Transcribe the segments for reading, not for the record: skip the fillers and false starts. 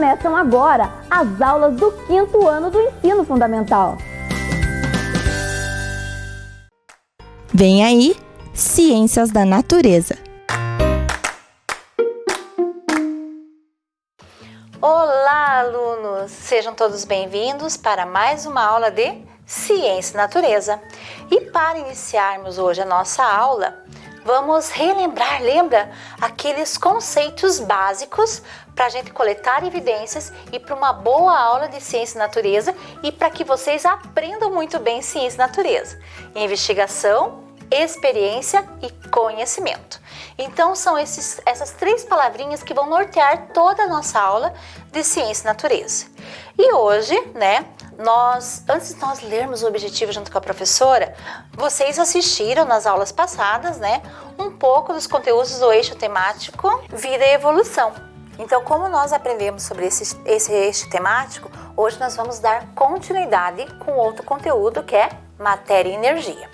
Começam agora as aulas do 5º ano do Ensino Fundamental. Vem aí, Ciências da Natureza. Olá, alunos! Sejam todos bem-vindos para mais uma aula de Ciência e Natureza. E para iniciarmos hoje a nossa aula, vamos relembrar, lembra? Aqueles conceitos básicos para a gente coletar evidências e para uma boa aula de Ciência e Natureza e para que vocês aprendam muito bem Ciência e Natureza. Investigação, experiência e conhecimento. Então são essas 3 palavrinhas que vão nortear toda a nossa aula de Ciência e Natureza. E hoje, antes de nós lermos o objetivo junto com a professora, vocês assistiram nas aulas passadas, um pouco dos conteúdos do eixo temático Vida e Evolução. Então, como nós aprendemos sobre esse eixo temático, hoje nós vamos dar continuidade com outro conteúdo que é Matéria e Energia.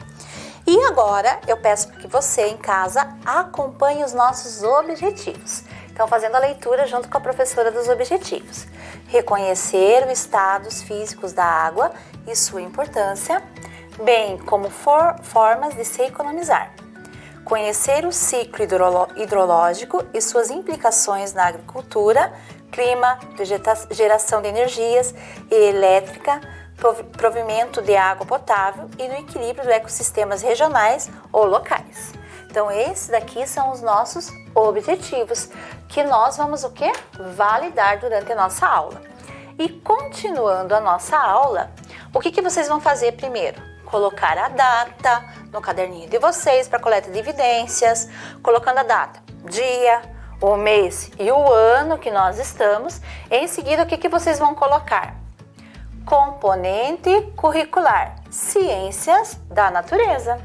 E agora eu peço para que você em casa acompanhe os nossos objetivos. Então, fazendo a leitura junto com a professora dos objetivos. Reconhecer os estados físicos da água e sua importância, bem como formas de se economizar. Conhecer o ciclo hidrológico e suas implicações na agricultura, clima, geração de energias elétrica, provimento de água potável e no equilíbrio de ecossistemas regionais ou locais. Então, esses daqui são os nossos objetivos, que nós vamos validar durante a nossa aula. E continuando a nossa aula, o que vocês vão fazer primeiro? Colocar a data no caderninho de vocês para coleta de evidências, colocando a data, dia, o mês e o ano que nós estamos. Em seguida, o que vocês vão colocar? Componente curricular, Ciências da Natureza.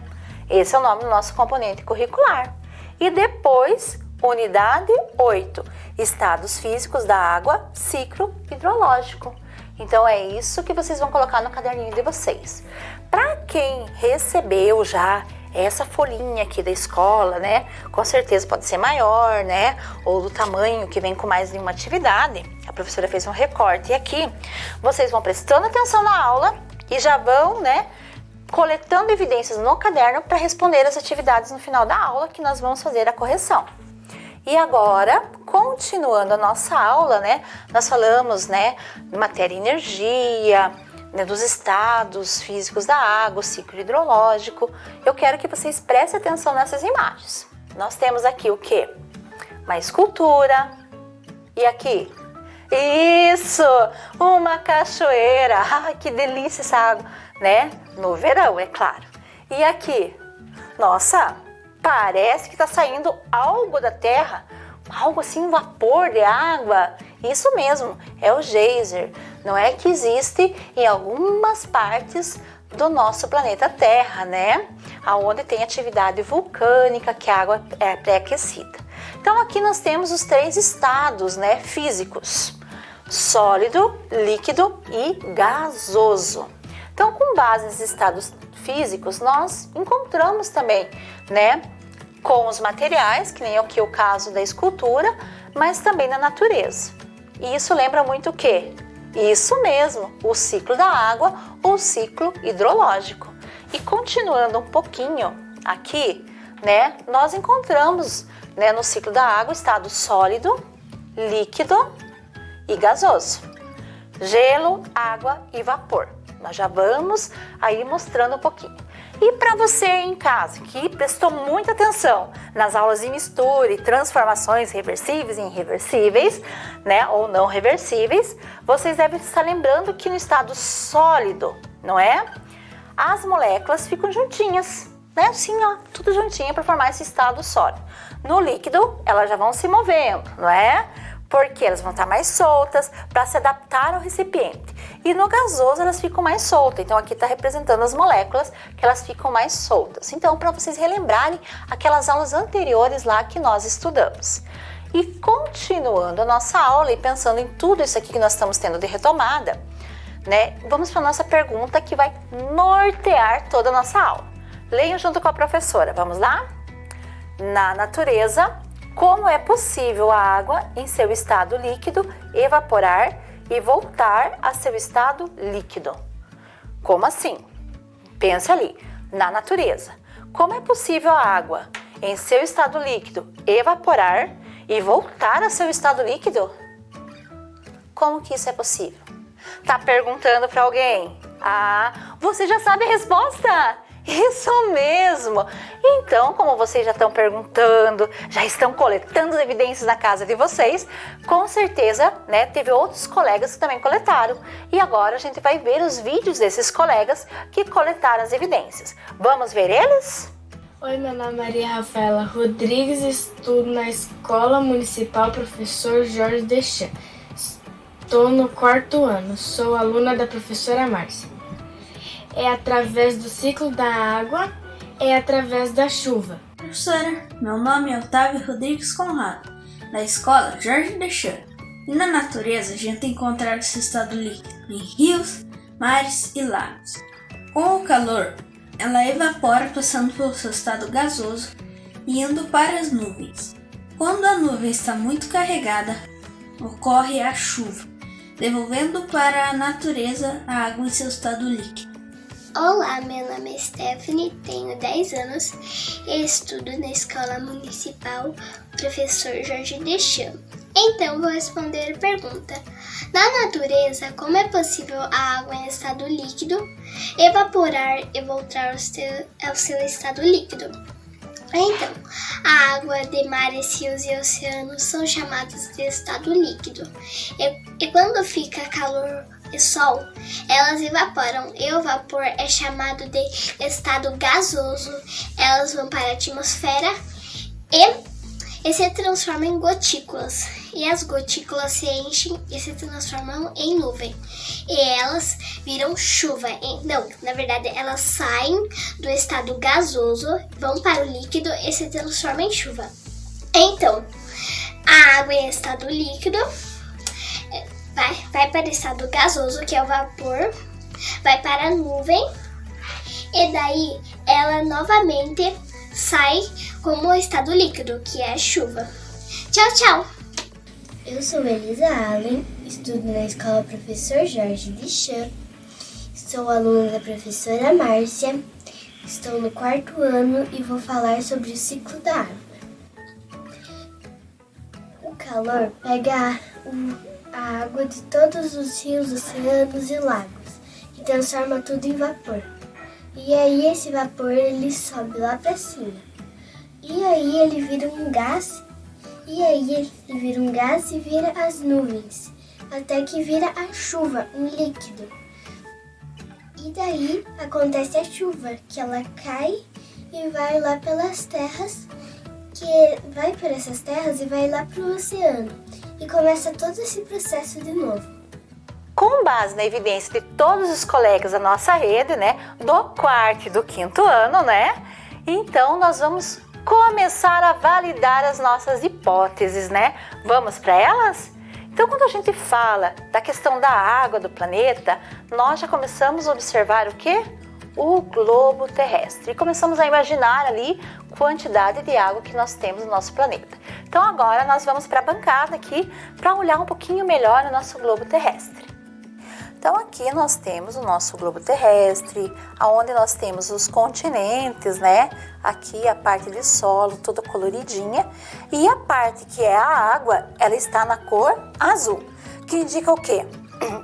Esse é o nome do nosso componente curricular. E depois, unidade 8, estados físicos da água, ciclo hidrológico. Então, é isso que vocês vão colocar no caderninho de vocês. Para quem recebeu já essa folhinha aqui da escola, com certeza pode ser maior, ou do tamanho que vem com mais de uma atividade. A professora fez um recorte e aqui vocês vão prestando atenção na aula e já vão, coletando evidências no caderno para responder as atividades no final da aula que nós vamos fazer a correção. E agora, continuando a nossa aula, nós falamos, de matéria e energia, dos estados físicos da água, o ciclo hidrológico. Eu quero que vocês prestem atenção nessas imagens. Nós temos aqui o quê? Uma escultura. E aqui? Isso! Uma cachoeira. Ai, que delícia essa água, No verão, é claro. E aqui? Nossa, parece que está saindo algo da terra. Algo assim, um vapor de água. Isso mesmo, é o geyser. Não é que existe em algumas partes do nosso planeta Terra, Aonde tem atividade vulcânica, que a água é pré-aquecida. Então aqui nós temos os 3 estados, físicos: sólido, líquido e gasoso. Então, com base nesses estados físicos, nós encontramos também, com os materiais, que nem aqui o caso da escultura, mas também na natureza. E isso lembra muito o quê? Isso mesmo, o ciclo da água ou ciclo hidrológico. E continuando um pouquinho aqui, nós encontramos, no ciclo da água, estado sólido, líquido e gasoso. Gelo, água e vapor. Nós já vamos aí mostrando um pouquinho. E para você em casa, que prestou muita atenção nas aulas de mistura e transformações reversíveis e irreversíveis, ou não reversíveis, vocês devem estar lembrando que no estado sólido, as moléculas ficam juntinhas, assim, tudo juntinho para formar esse estado sólido. No líquido, elas já vão se movendo, Porque elas vão estar mais soltas para se adaptar ao recipiente. E no gasoso elas ficam mais soltas. Então aqui está representando as moléculas que elas ficam mais soltas. Então, para vocês relembrarem aquelas aulas anteriores lá que nós estudamos. E continuando a nossa aula e pensando em tudo isso aqui que nós estamos tendo de retomada, vamos para a nossa pergunta que vai nortear toda a nossa aula. Leiam junto com a professora, vamos lá? Na natureza, Como é possível a água em seu estado líquido evaporar e voltar a seu estado líquido? Como assim? Pensa ali, na natureza. Como é possível a água em seu estado líquido evaporar e voltar a seu estado líquido? Como que isso é possível? Tá perguntando para alguém? Ah, você já sabe a resposta? Isso mesmo! Então, como vocês já estão perguntando, já estão coletando evidências na casa de vocês, com certeza, né, teve outros colegas que também coletaram. E agora a gente vai ver os vídeos desses colegas que coletaram as evidências. Vamos ver eles? Oi, meu nome é Maria Rafaela Rodrigues, estudo na Escola Municipal Professor Jorge Deschamps. Estou no 4º ano, sou aluna da professora Márcia. É através do ciclo da água, é através da chuva. Professora, meu nome é Otávio Rodrigues Conrado, da Escola Jorge Deschamps. E na natureza a gente encontra esse estado líquido em rios, mares e lagos. Com o calor, ela evapora passando pelo seu estado gasoso e indo para as nuvens. Quando a nuvem está muito carregada, ocorre a chuva, devolvendo para a natureza a água em seu estado líquido. Olá, meu nome é Stephanie, tenho 10 anos e estudo na Escola Municipal Professor Jorge Deschamps. Então, vou responder a pergunta. Na natureza, como é possível a água em estado líquido evaporar e voltar ao seu estado líquido? Então, a água de mares, rios e oceanos são chamadas de estado líquido. E quando fica calor e sol, elas evaporam. E o vapor é chamado de estado gasoso. Elas vão para a atmosfera e se transformam em gotículas. E as gotículas se enchem e se transformam em nuvem. E elas viram chuva. Não, na verdade, elas saem do estado gasoso, vão para o líquido e se transformam em chuva. Então, a água em estado líquido vai para o estado gasoso, que é o vapor, vai para a nuvem e daí ela novamente sai como o estado líquido, que é a chuva. Tchau, tchau! Eu sou Elisa Allen, estudo na Escola Professor Jorge Deschamps, sou aluna da professora Márcia, estou no 4º ano e vou falar sobre o ciclo da água. O calor pega a água de todos os rios, oceanos e lagos e transforma tudo em vapor. E aí esse vapor ele sobe lá para cima. E aí ele vira um gás. E vira as nuvens, até que vira a chuva, um líquido. E daí acontece a chuva, que ela cai e vai lá pelas terras, que vai por essas terras e vai lá para o oceano. E começa todo esse processo de novo. Com base na evidência de todos os colegas da nossa rede, né, do 4º e do 5º ano, né, então nós vamos começar a validar as nossas hipóteses, né? Vamos para elas? Então, quando a gente fala da questão da água do planeta, nós já começamos a observar o quê? O globo terrestre. E começamos a imaginar ali a quantidade de água que nós temos no nosso planeta. Então, agora nós vamos para a bancada aqui para olhar um pouquinho melhor o nosso globo terrestre. Então aqui nós temos o nosso globo terrestre, onde nós temos os continentes, né? Aqui a parte de solo, toda coloridinha. E a parte que é a água, ela está na cor azul, que indica o quê?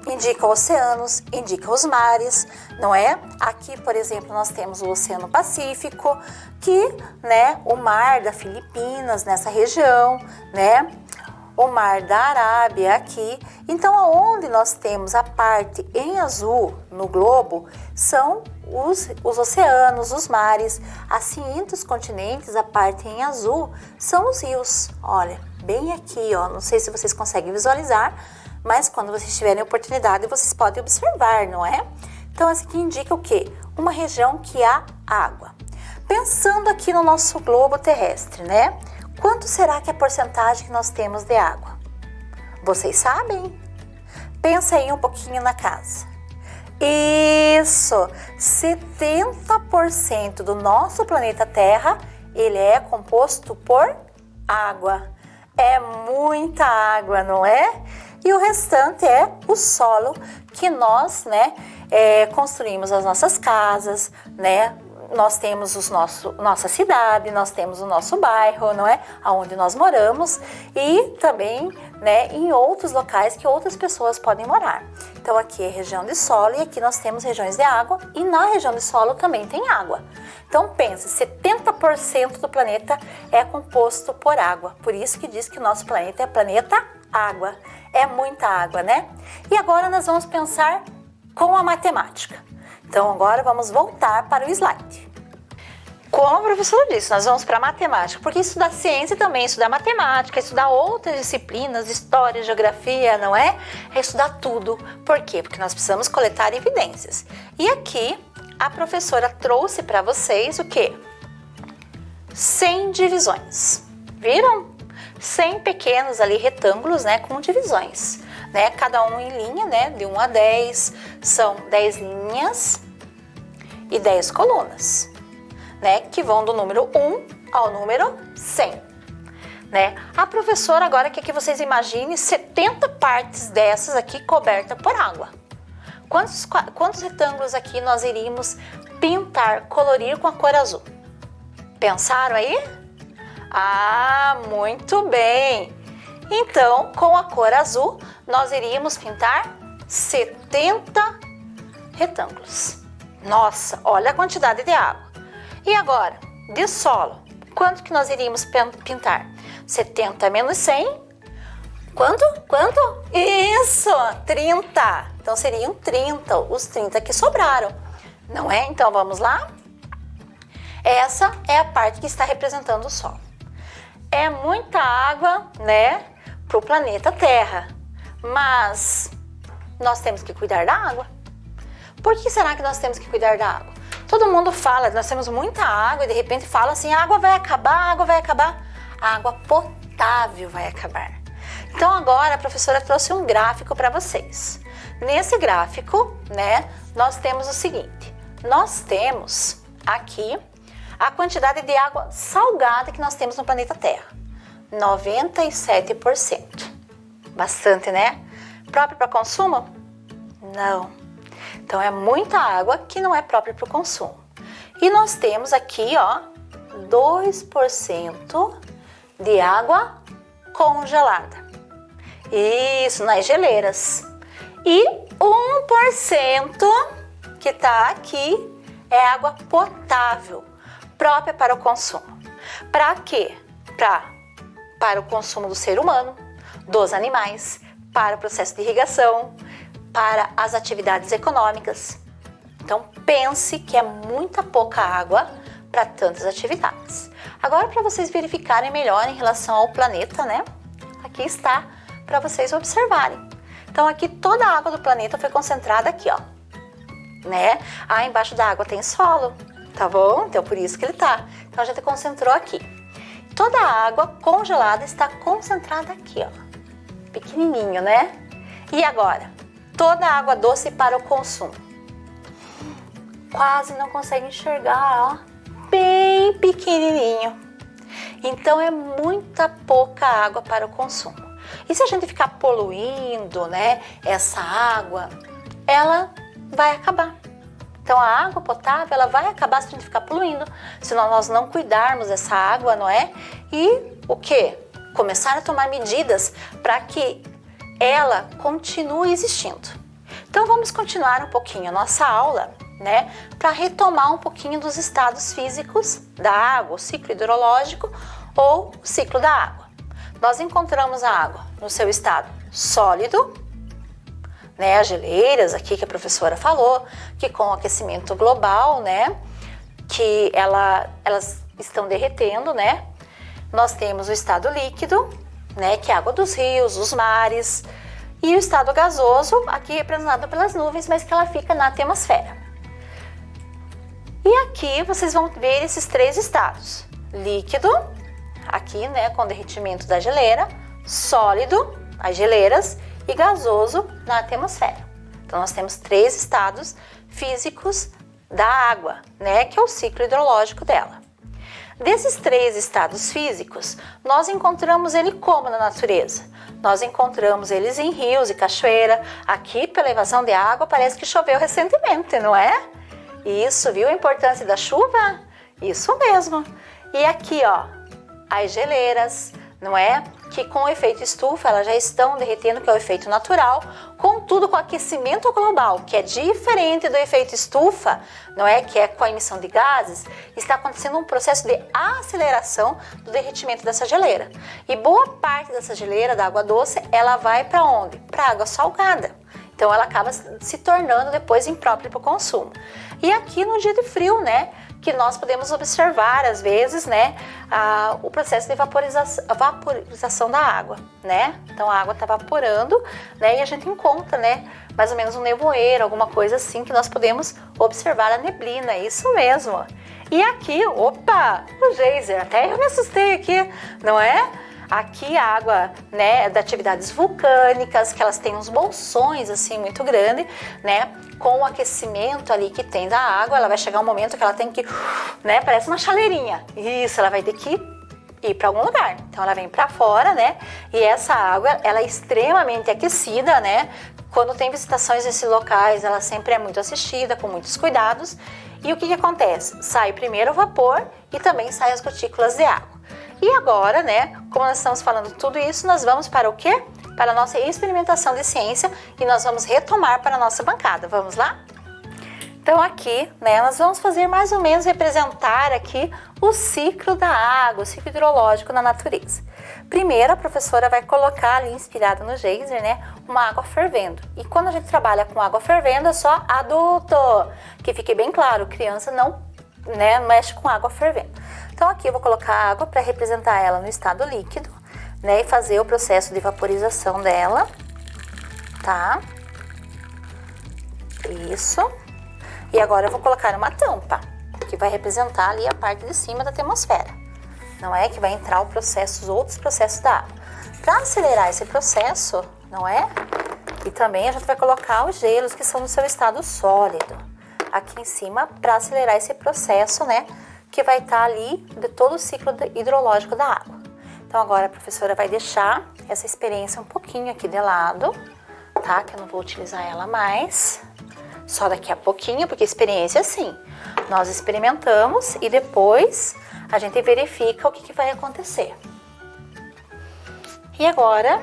Indica oceanos, indica os mares, não é? Aqui, por exemplo, nós temos o Oceano Pacífico, que, né, o mar da Filipinas, nessa região, né? O Mar da Arábia aqui. Então, aonde nós temos a parte em azul no globo, são os oceanos, os mares. Assim, entre os continentes, a parte em azul são os rios. Olha, bem aqui, ó. Não sei se vocês conseguem visualizar, mas quando vocês tiverem oportunidade, vocês podem observar, não é? Então, essa aqui indica o quê? Uma região que há água. Pensando aqui no nosso globo terrestre, né? Quanto será que é a porcentagem que nós temos de água? Vocês sabem? Pensa aí um pouquinho na casa. Isso! 70% do nosso planeta Terra, ele é composto por água. É muita água, não é? E o restante é o solo que nós, né, construímos as nossas casas, né? Nós temos nossa cidade, nós temos o nosso bairro, não é? Onde nós moramos e também, né, em outros locais que outras pessoas podem morar. Então aqui é região de solo e aqui nós temos regiões de água e na região de solo também tem água. Então pense, 70% do planeta é composto por água. Por isso que diz que o nosso planeta é planeta água. É muita água, né? E agora nós vamos pensar com a matemática. Então agora vamos voltar para o slide. Como o professor disse, nós vamos para a matemática, porque estudar ciência também, estudar matemática, estudar outras disciplinas, história, geografia, não é? É estudar tudo. Por quê? Porque nós precisamos coletar evidências. E aqui a professora trouxe para vocês o quê? 100 divisões. Viram? 100 pequenos ali retângulos, né, com divisões, né? Cada um em linha, né, de 1 a 10, são 10 linhas e 10 colunas, né, que vão do número 1 ao número 100, né? A professora agora quer que vocês imaginem 70 partes dessas aqui cobertas por água. Quantos retângulos aqui nós iríamos pintar, colorir com a cor azul? Pensaram aí? Ah, muito bem! Então, com a cor azul, nós iríamos pintar 70 retângulos. Nossa, olha a quantidade de água. E agora, de solo, quanto que nós iríamos pintar? 70 menos 100? Quanto? Isso, 30. Então, seriam 30, os 30 que sobraram, não é? Então, vamos lá? Essa é a parte que está representando o solo. É muita água, né, para o planeta Terra, mas nós temos que cuidar da água. Por que será que nós temos que cuidar da água? Todo mundo fala, nós temos muita água e de repente fala assim, a água vai acabar, a água vai acabar. A água potável vai acabar. Então agora a professora trouxe um gráfico para vocês. Nesse gráfico, né, nós temos o seguinte, nós temos aqui a quantidade de água salgada que nós temos no planeta Terra, 97%. Bastante, né? Próprio para consumo? Não. Então é muita água que não é própria para o consumo. E nós temos aqui, ó, 2% de água congelada. Isso, nas geleiras. E 1% que está aqui é água potável, própria para o consumo. Para quê? Para o consumo do ser humano, dos animais, para o processo de irrigação, para as atividades econômicas. Então pense que é muita pouca água para tantas atividades. Agora, para vocês verificarem melhor em relação ao planeta, né? Aqui está para vocês observarem. Então aqui toda a água do planeta foi concentrada aqui, ó, né? Ah, embaixo da água tem solo. Tá bom? Então, por isso que ele tá. Então, a gente concentrou aqui. Toda a água congelada está concentrada aqui, ó. Pequenininho, né? E agora? Toda a água doce para o consumo. Quase não consegue enxergar, ó. Bem pequenininho. Então, é muita pouca água para o consumo. E se a gente ficar poluindo, né, essa água, ela vai acabar. Então, a água potável, ela vai acabar se a gente ficar poluindo, se nós não cuidarmos dessa água, não é? E o quê? Começar a tomar medidas para que ela continue existindo. Então, vamos continuar um pouquinho a nossa aula, né? Para retomar um pouquinho dos estados físicos da água, o ciclo hidrológico ou o ciclo da água. Nós encontramos a água no seu estado sólido, né, as geleiras aqui que a professora falou, que com o aquecimento global, né, que elas estão derretendo, né. Nós temos o estado líquido, né, que é a água dos rios, dos mares, e o estado gasoso, aqui representado pelas nuvens, mas que ela fica na atmosfera. E aqui vocês vão ver esses 3 estados: líquido, aqui, né, com derretimento da geleira, sólido, as geleiras, e gasoso na atmosfera. Então, nós temos 3 estados físicos da água, né, que é o ciclo hidrológico dela. Desses 3 estados físicos, nós encontramos ele como na natureza? Nós encontramos eles em rios e cachoeira. Aqui, pela evasão de água, parece que choveu recentemente, não é? Isso, viu a importância da chuva? Isso mesmo. E aqui, ó, as geleiras, não é? Que com o efeito estufa, elas já estão derretendo, que é o efeito natural, contudo com o aquecimento global, que é diferente do efeito estufa, não é? Que é com a emissão de gases, está acontecendo um processo de aceleração do derretimento dessa geleira. E boa parte dessa geleira da água doce, ela vai para onde? Para água salgada. Então ela acaba se tornando depois imprópria para o consumo. E aqui no dia de frio, né? Que nós podemos observar às vezes, né, o processo de vaporização da água, né? Então a água está evaporando, né, e a gente encontra, né, mais ou menos um nevoeiro, alguma coisa assim que nós podemos observar a neblina, isso mesmo. E aqui, opa, o geyser, até eu me assustei aqui, não é? Aqui a água, né, de atividades vulcânicas, que elas têm uns bolsões assim muito grandes, né, com o aquecimento ali que tem da água, ela vai chegar um momento que ela tem que, né, parece uma chaleirinha. Isso, ela vai ter que ir para algum lugar. Então ela vem para fora, né? E essa água, ela é extremamente aquecida, né? Quando tem visitações nesses locais, ela sempre é muito assistida, com muitos cuidados. E o que acontece? Sai primeiro o vapor e também saem as gotículas de água. E agora, né, como nós estamos falando tudo isso, nós vamos para o quê? Para a nossa experimentação de ciência e nós vamos retomar para a nossa bancada. Vamos lá? Então aqui, né, nós vamos fazer mais ou menos representar aqui o ciclo da água, o ciclo hidrológico na natureza. Primeiro, a professora vai colocar ali, inspirada no geyser, né, uma água fervendo. E quando a gente trabalha com água fervendo, é só adulto, que fique bem claro, criança não, né, mexe com água fervendo. Então aqui eu vou colocar a água para representar ela no estado líquido, né, e fazer o processo de vaporização dela, tá? Isso. E agora eu vou colocar uma tampa, que vai representar ali a parte de cima da atmosfera, não é? Que vai entrar os outros processos da água. Para acelerar esse processo, não é? E também a gente vai colocar os gelos que são no seu estado sólido, aqui em cima, para acelerar esse processo, né? Que vai estar ali de todo o ciclo hidrológico da água. Então agora a professora vai deixar essa experiência um pouquinho aqui de lado, tá? Que eu não vou utilizar ela mais, só daqui a pouquinho, porque experiência é assim. Nós experimentamos e depois a gente verifica o que vai acontecer. E agora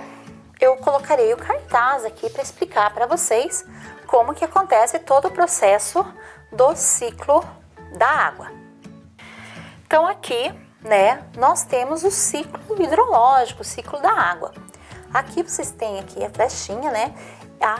eu colocarei o cartaz aqui para explicar para vocês como que acontece todo o processo do ciclo da água. Então aqui, né, nós temos o ciclo hidrológico, o ciclo da água. Aqui vocês têm aqui a flechinha, né?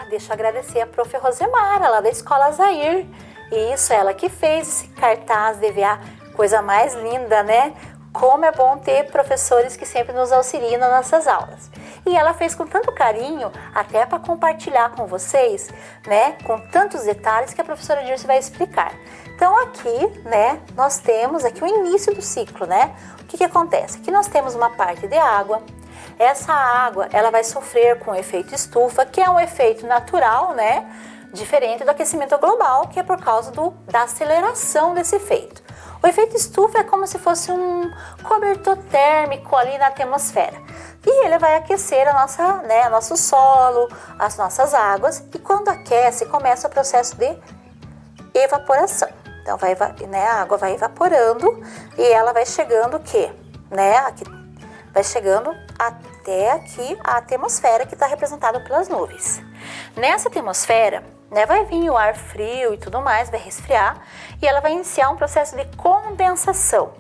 Deixa eu agradecer a prof. Rosemara, lá da Escola Zair. Isso, ela que fez esse cartaz de EVA, coisa mais linda, né? Como é bom ter professores que sempre nos auxiliam nas nossas aulas. E ela fez com tanto carinho, até para compartilhar com vocês, né? Com tantos detalhes que a professora Dirce vai explicar. Então aqui, né, nós temos aqui o início do ciclo, né? O que acontece? Aqui nós temos uma parte de água. Essa água, ela vai sofrer com o efeito estufa, que é um efeito natural, né? Diferente do aquecimento global, que é por causa da aceleração desse efeito. O efeito estufa é como se fosse um cobertor térmico ali na atmosfera. E ele vai aquecer nosso solo, as nossas águas. E quando aquece, começa o processo de evaporação. Então a água vai evaporando e ela vai chegando o quê? Vai chegando até aqui a atmosfera, que está representada pelas nuvens. Nessa atmosfera, né, vai vir o ar frio e tudo mais, vai resfriar e ela vai iniciar um processo de condensação,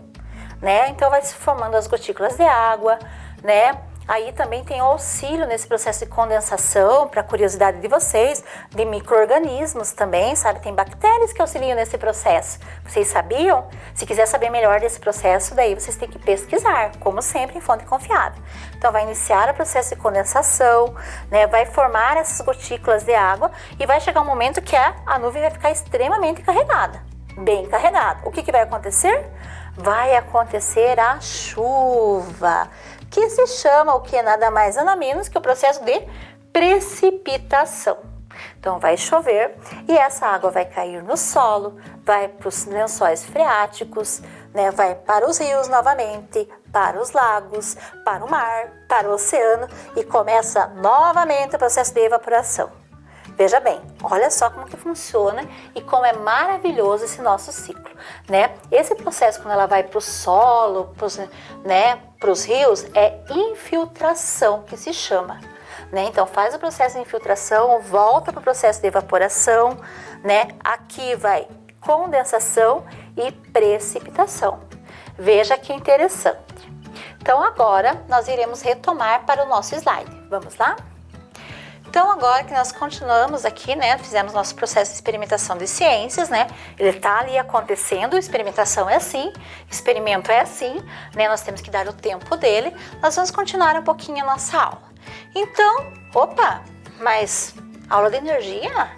né? Então vai se formando as gotículas de água, né? Aí também tem o auxílio nesse processo de condensação, para curiosidade de vocês, de micro-organismos também, sabe? Tem bactérias que auxiliam nesse processo. Vocês sabiam? Se quiser saber melhor desse processo, daí vocês têm que pesquisar, como sempre, em fonte confiável. Então vai iniciar o processo de condensação, né? Vai formar essas gotículas de água e vai chegar um momento que a nuvem vai ficar extremamente carregada, bem carregada. O que vai acontecer? Vai acontecer a chuva, que se chama o que? Nada mais, nada menos que o processo de precipitação. Então vai chover e essa água vai cair no solo, vai para os lençóis freáticos, né? Vai para os rios novamente, para os lagos, para o mar, para o oceano e começa novamente o processo de evaporação. Veja bem, olha só como que funciona e como é maravilhoso esse ciclo, né? Esse processo, quando ela vai para o solo, para os rios, é infiltração que se chama. Né? Então faz o processo de infiltração, volta para o processo de evaporação, né? Aqui vai condensação e precipitação. Veja que interessante. Então agora nós iremos retomar para o nosso slide. Vamos lá? Então agora que nós continuamos aqui, né? Fizemos nosso processo de experimentação de ciências, né? Ele está ali acontecendo, experimentação é assim, experimento é assim, né? Nós temos que dar o tempo dele. Nós vamos continuar um pouquinho a nossa aula. Então, mas aula de energia?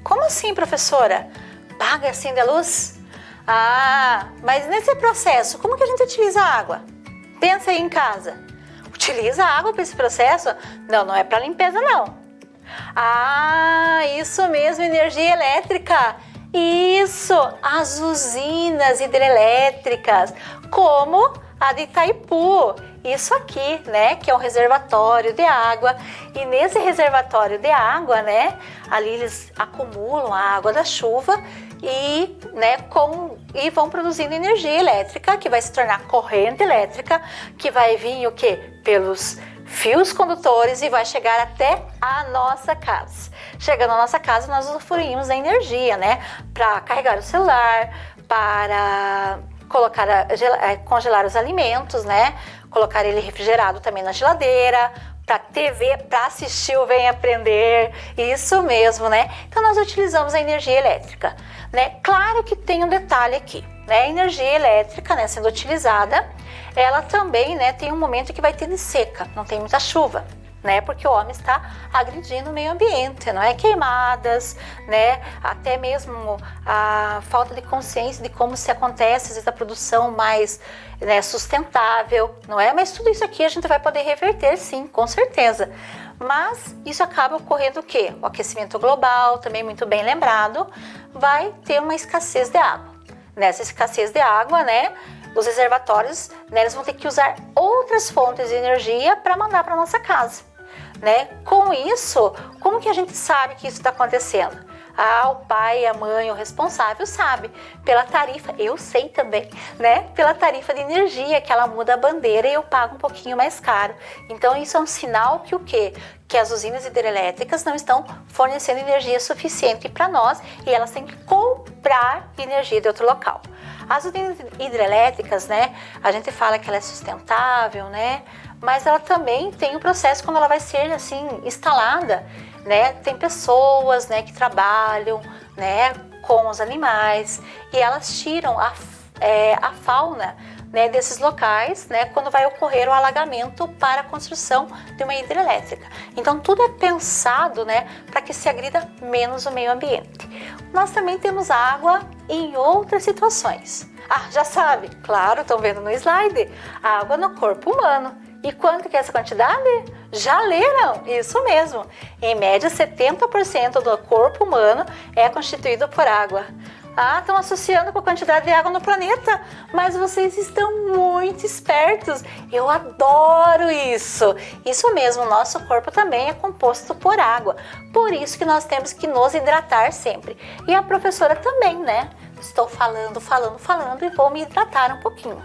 Como assim, professora? Apaga e acende a luz? Mas nesse processo, como que a gente utiliza a água? Pensa aí em casa. Utiliza a água para esse processo? Não é para limpeza, não. Isso mesmo, energia elétrica. Isso, as usinas hidrelétricas, como a de Itaipu. Isso aqui, né, que é um reservatório de água, e nesse reservatório de água, né, ali eles acumulam a água da chuva e, né, e vão produzindo energia elétrica, que vai se tornar corrente elétrica, que vai vir o quê? Pelos fios condutores e vai chegar até a nossa casa. Chegando à nossa casa, nós usufruímos da energia, né, para carregar o celular, para congelar os alimentos, né? Colocar ele refrigerado também na geladeira, para TV, para assistir o Vem Aprender, isso mesmo, né? Então nós utilizamos a energia elétrica, né? Claro que tem um detalhe aqui, né? A energia elétrica, né, sendo utilizada, ela também, né, tem um momento que vai ter de seca, não tem muita chuva, né? Porque o homem está agredindo o meio ambiente, não é? Queimadas, né? Até mesmo a falta de consciência de como se acontece, às vezes, a produção mais, né, sustentável, não é? Mas tudo isso aqui a gente vai poder reverter, sim, com certeza. Mas isso acaba ocorrendo o quê? O aquecimento global, também muito bem lembrado, vai ter uma escassez de água. Nessa escassez de água, né, os reservatórios, né, eles vão ter que usar outras fontes de energia para mandar para nossa casa. Né? Com isso, como que a gente sabe que isso está acontecendo? O pai, a mãe, o responsável sabe, pela tarifa, eu sei também, né? Pela tarifa de energia, que ela muda a bandeira e eu pago um pouquinho mais caro. Então isso é um sinal que o quê? Que as usinas hidrelétricas não estão fornecendo energia suficiente para nós e elas têm que comprar energia de outro local. As usinas hidrelétricas, né? A gente fala que ela é sustentável, né? Mas ela também tem um processo quando ela vai ser assim instalada, né? Tem pessoas, né, que trabalham, né, com os animais e elas tiram a fauna, né, desses locais, né, quando vai ocorrer o alagamento para a construção de uma hidrelétrica. Então tudo é pensado, né, para que se agrida menos o meio ambiente. Nós também temos água em outras situações. Já sabe? Claro, estão vendo no slide, água no corpo humano. E quanto que é essa quantidade? Já leram? Isso mesmo. Em média, 70% do corpo humano é constituído por água. Estão associando com a quantidade de água no planeta, mas vocês estão muito espertos. Eu adoro isso. Isso mesmo, nosso corpo também é composto por água. Por isso que nós temos que nos hidratar sempre. E a professora também, né? Estou falando e vou me hidratar um pouquinho.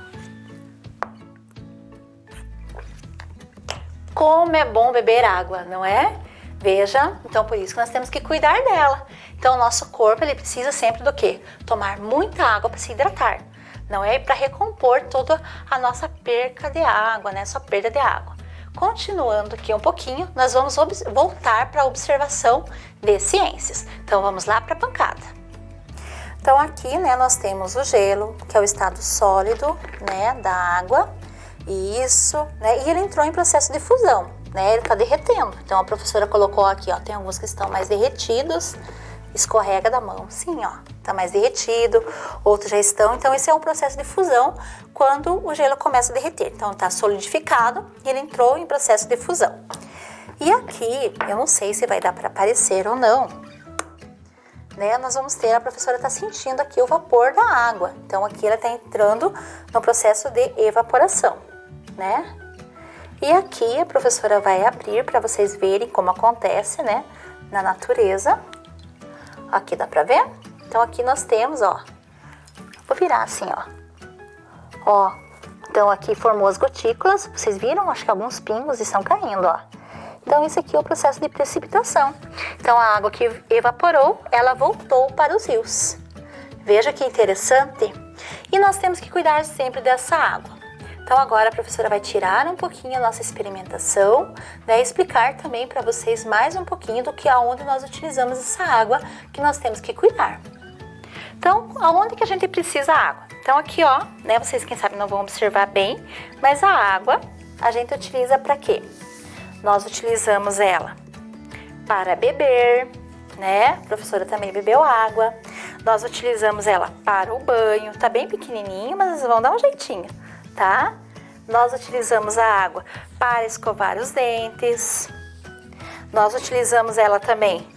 Como é bom beber água, não é? Veja, então por isso que nós temos que cuidar dela. Então o nosso corpo, ele precisa sempre do quê? Tomar muita água para se hidratar, não é? Para recompor toda a nossa perca de água, né? Sua perda de água. Continuando aqui um pouquinho, nós vamos voltar para a observação de ciências. Então vamos lá para a pancada. Então aqui, né, nós temos o gelo, que é o estado sólido, né, da água. Isso, né? E ele entrou em processo de fusão, né? Ele está derretendo. Então a professora colocou aqui, ó, tem alguns que estão mais derretidos, escorrega da mão, sim, ó, tá mais derretido, outros já estão. Então esse é um processo de fusão quando o gelo começa a derreter. Então está solidificado e ele entrou em processo de fusão. E aqui, eu não sei se vai dar para aparecer ou não, né, nós vamos ter, a professora está sentindo aqui o vapor da água. Então aqui ela está entrando no processo de evaporação, né? E aqui a professora vai abrir para vocês verem como acontece, né, na natureza. Aqui dá para ver? Então aqui nós temos, ó, vou virar assim, ó. Então aqui formou as gotículas, vocês viram? Acho que alguns pingos estão caindo, ó. Então esse aqui é o processo de precipitação. Então a água que evaporou, ela voltou para os rios. Veja que interessante. E nós temos que cuidar sempre dessa água. Então agora a professora vai tirar um pouquinho a nossa experimentação, né, e explicar também para vocês mais um pouquinho do que aonde nós utilizamos essa água que nós temos que cuidar. Então, aonde que a gente precisa água? Então aqui, ó, né, vocês quem sabe não vão observar bem, mas a água a gente utiliza para quê? Nós utilizamos ela para beber, né? A professora também bebeu água. Nós utilizamos ela para o banho, tá bem pequenininho, mas vão dar um jeitinho, tá? Nós utilizamos a água para escovar os dentes. Nós utilizamos ela também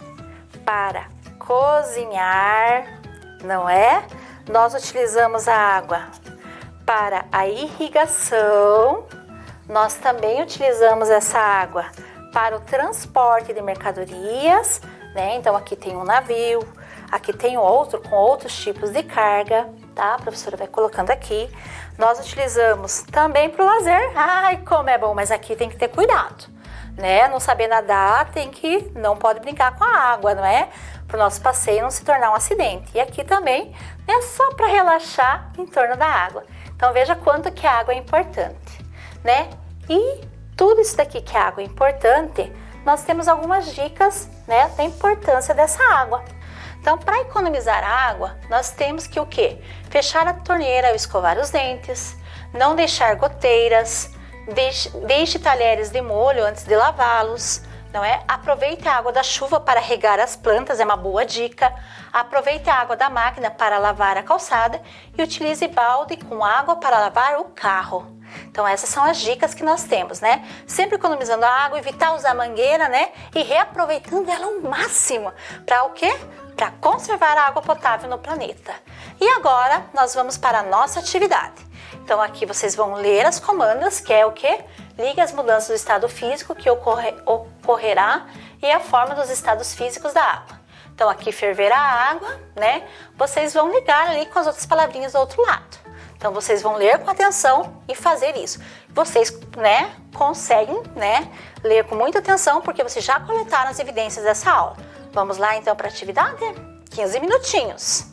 para cozinhar, não é? Nós utilizamos a água para a irrigação. Nós também utilizamos essa água para o transporte de mercadorias, né? Então aqui tem um navio, aqui tem outro com outros tipos de carga, tá? A professora vai colocando aqui. Nós utilizamos também para o lazer. Ai, como é bom, mas aqui tem que ter cuidado, né? Não saber nadar, não pode brincar com a água, não é? Para o nosso passeio não se tornar um acidente. E aqui também é só para relaxar em torno da água. Então veja quanto que a água é importante, né? E tudo isso daqui que a água é importante, nós temos algumas dicas, né, da importância dessa água. Então, para economizar água, nós temos que o quê? Fechar a torneira ao escovar os dentes, não deixar goteiras, deixe talheres de molho antes de lavá-los, não é? Aproveite a água da chuva para regar as plantas, é uma boa dica. Aproveite a água da máquina para lavar a calçada e utilize balde com água para lavar o carro. Então essas são as dicas que nós temos, né? Sempre economizando a água, evitar usar mangueira, né? E reaproveitando ela ao máximo. Para o quê? Para conservar a água potável no planeta. E agora nós vamos para a nossa atividade. Então aqui vocês vão ler as comandas, que é o quê? Ligue as mudanças do estado físico que ocorrerá e a forma dos estados físicos da água. Então aqui ferver a água, né? Vocês vão ligar ali com as outras palavrinhas do outro lado. Então vocês vão ler com atenção e fazer isso. Vocês, né, conseguem, né, ler com muita atenção porque vocês já coletaram as evidências dessa aula. Vamos lá então para a atividade? 15 minutinhos.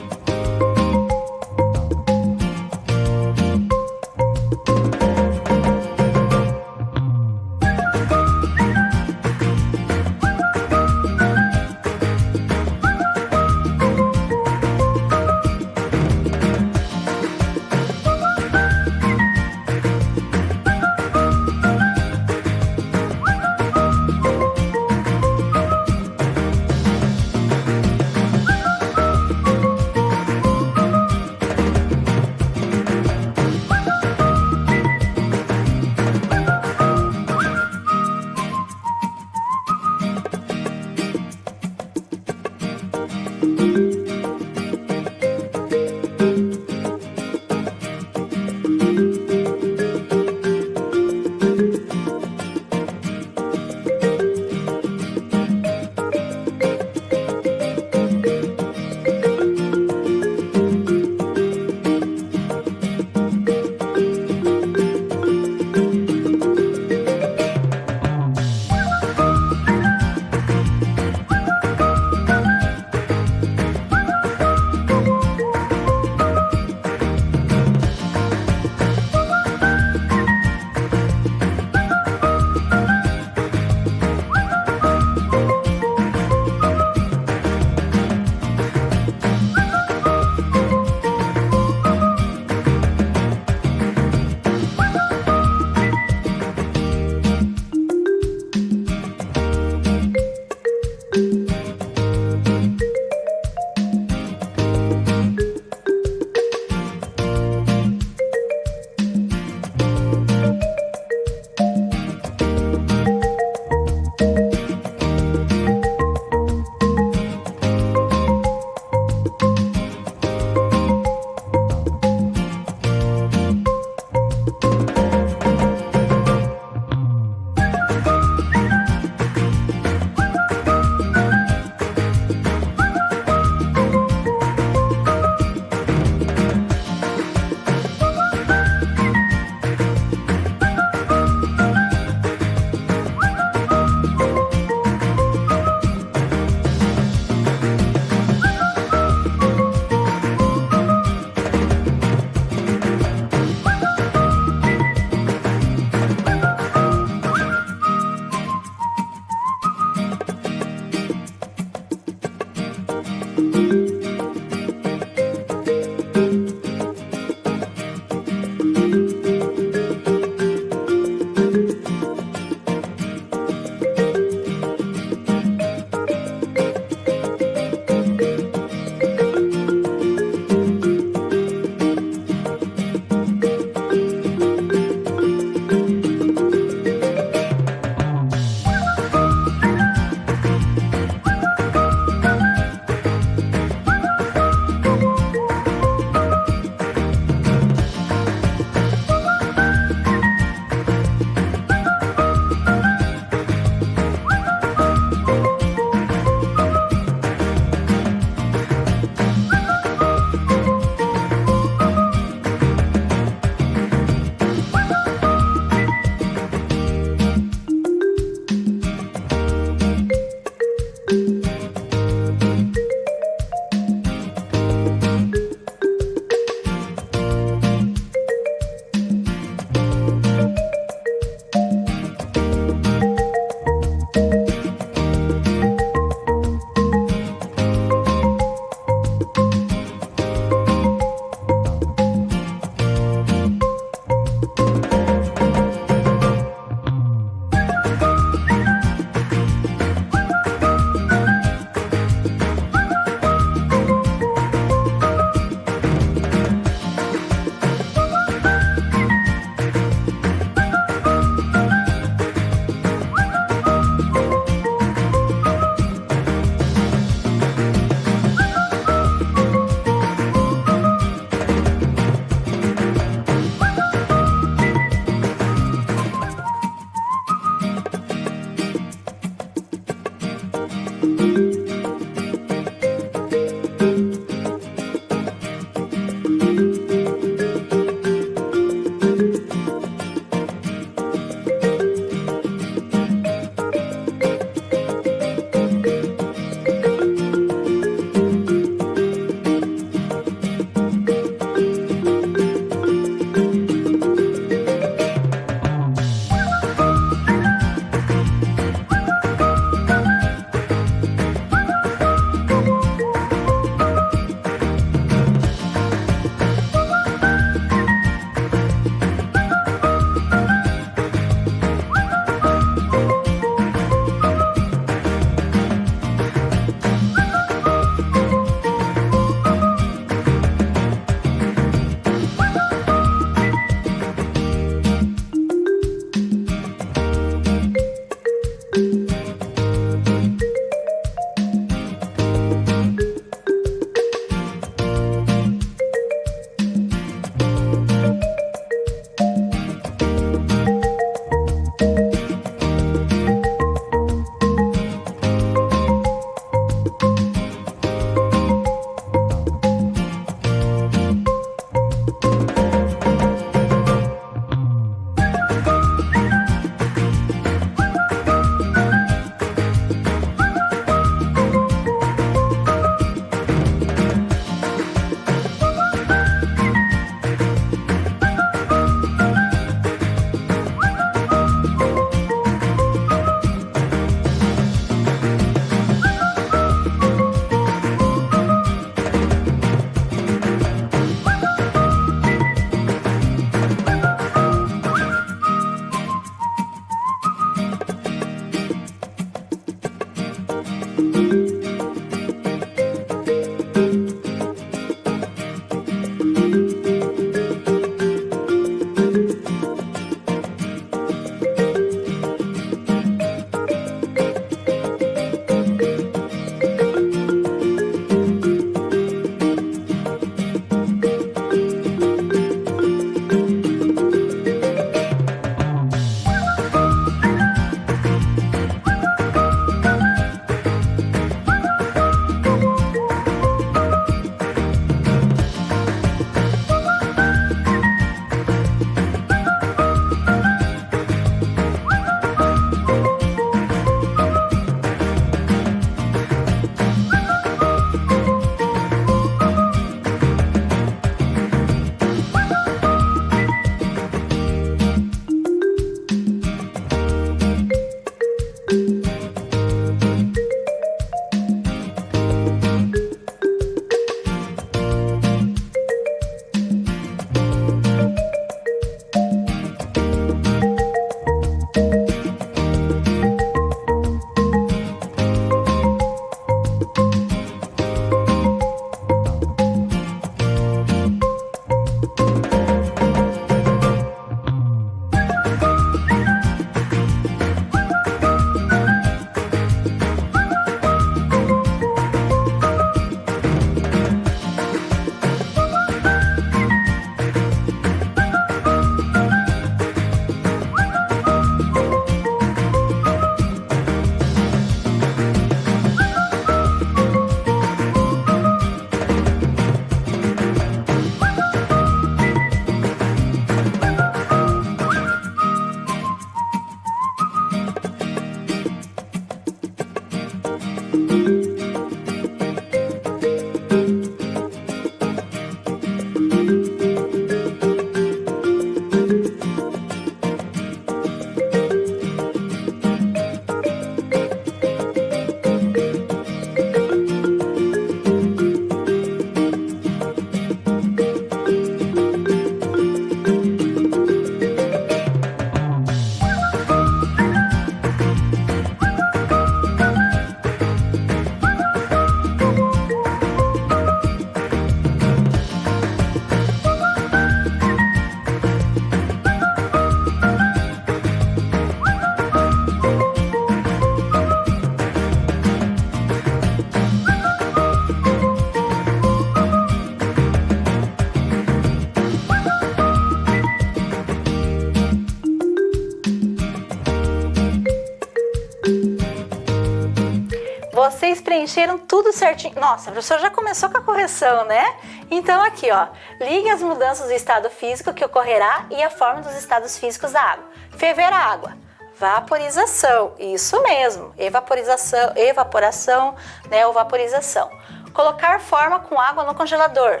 Vocês preencheram tudo certinho. Nossa, a professora já começou com a correção, né? Então aqui, ó, ligue as mudanças do estado físico que ocorrerá e a forma dos estados físicos da água. Ferver a água. Vaporização, isso mesmo. Evaporação, né, ou vaporização. Colocar forma com água no congelador.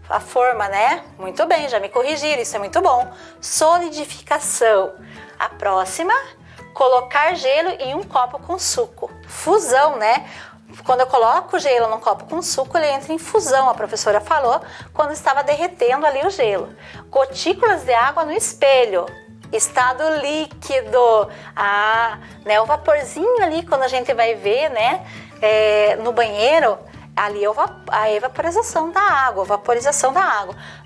A forma, né? Muito bem, já me corrigiram, isso é muito bom. Solidificação. A próxima, colocar gelo em um copo com suco. Fusão, né? Quando eu coloco o gelo num copo com suco, ele entra em fusão, a professora falou, quando estava derretendo ali o gelo. Gotículas de água no espelho. Estado líquido. Né? O vaporzinho ali, quando a gente vai ver, né? No banheiro, ali é a evaporização da água,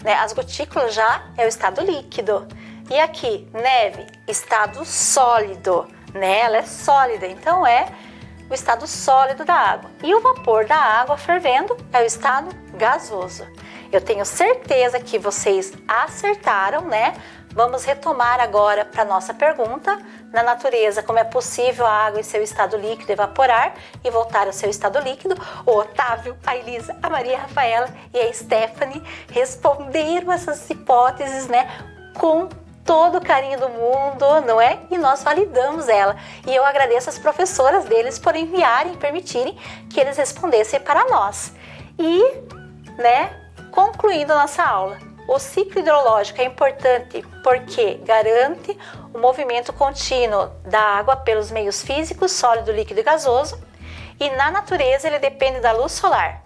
né? As gotículas já é o estado líquido. E aqui, neve, estado sólido, né? Ela é sólida, então é o estado sólido da água. E o vapor da água fervendo é o estado gasoso. Eu tenho certeza que vocês acertaram, né? Vamos retomar agora para a nossa pergunta. Na natureza, como é possível a água em seu estado líquido evaporar e voltar ao seu estado líquido? O Otávio, a Elisa, a Maria Rafaela e a Stephanie responderam essas hipóteses, né? Com todo o carinho do mundo, não é? E nós validamos ela. E eu agradeço as professoras deles por enviarem e permitirem que eles respondessem para nós. E, né, concluindo a nossa aula, o ciclo hidrológico é importante porque garante o movimento contínuo da água pelos meios físicos, sólido, líquido e gasoso. E na natureza ele depende da luz solar.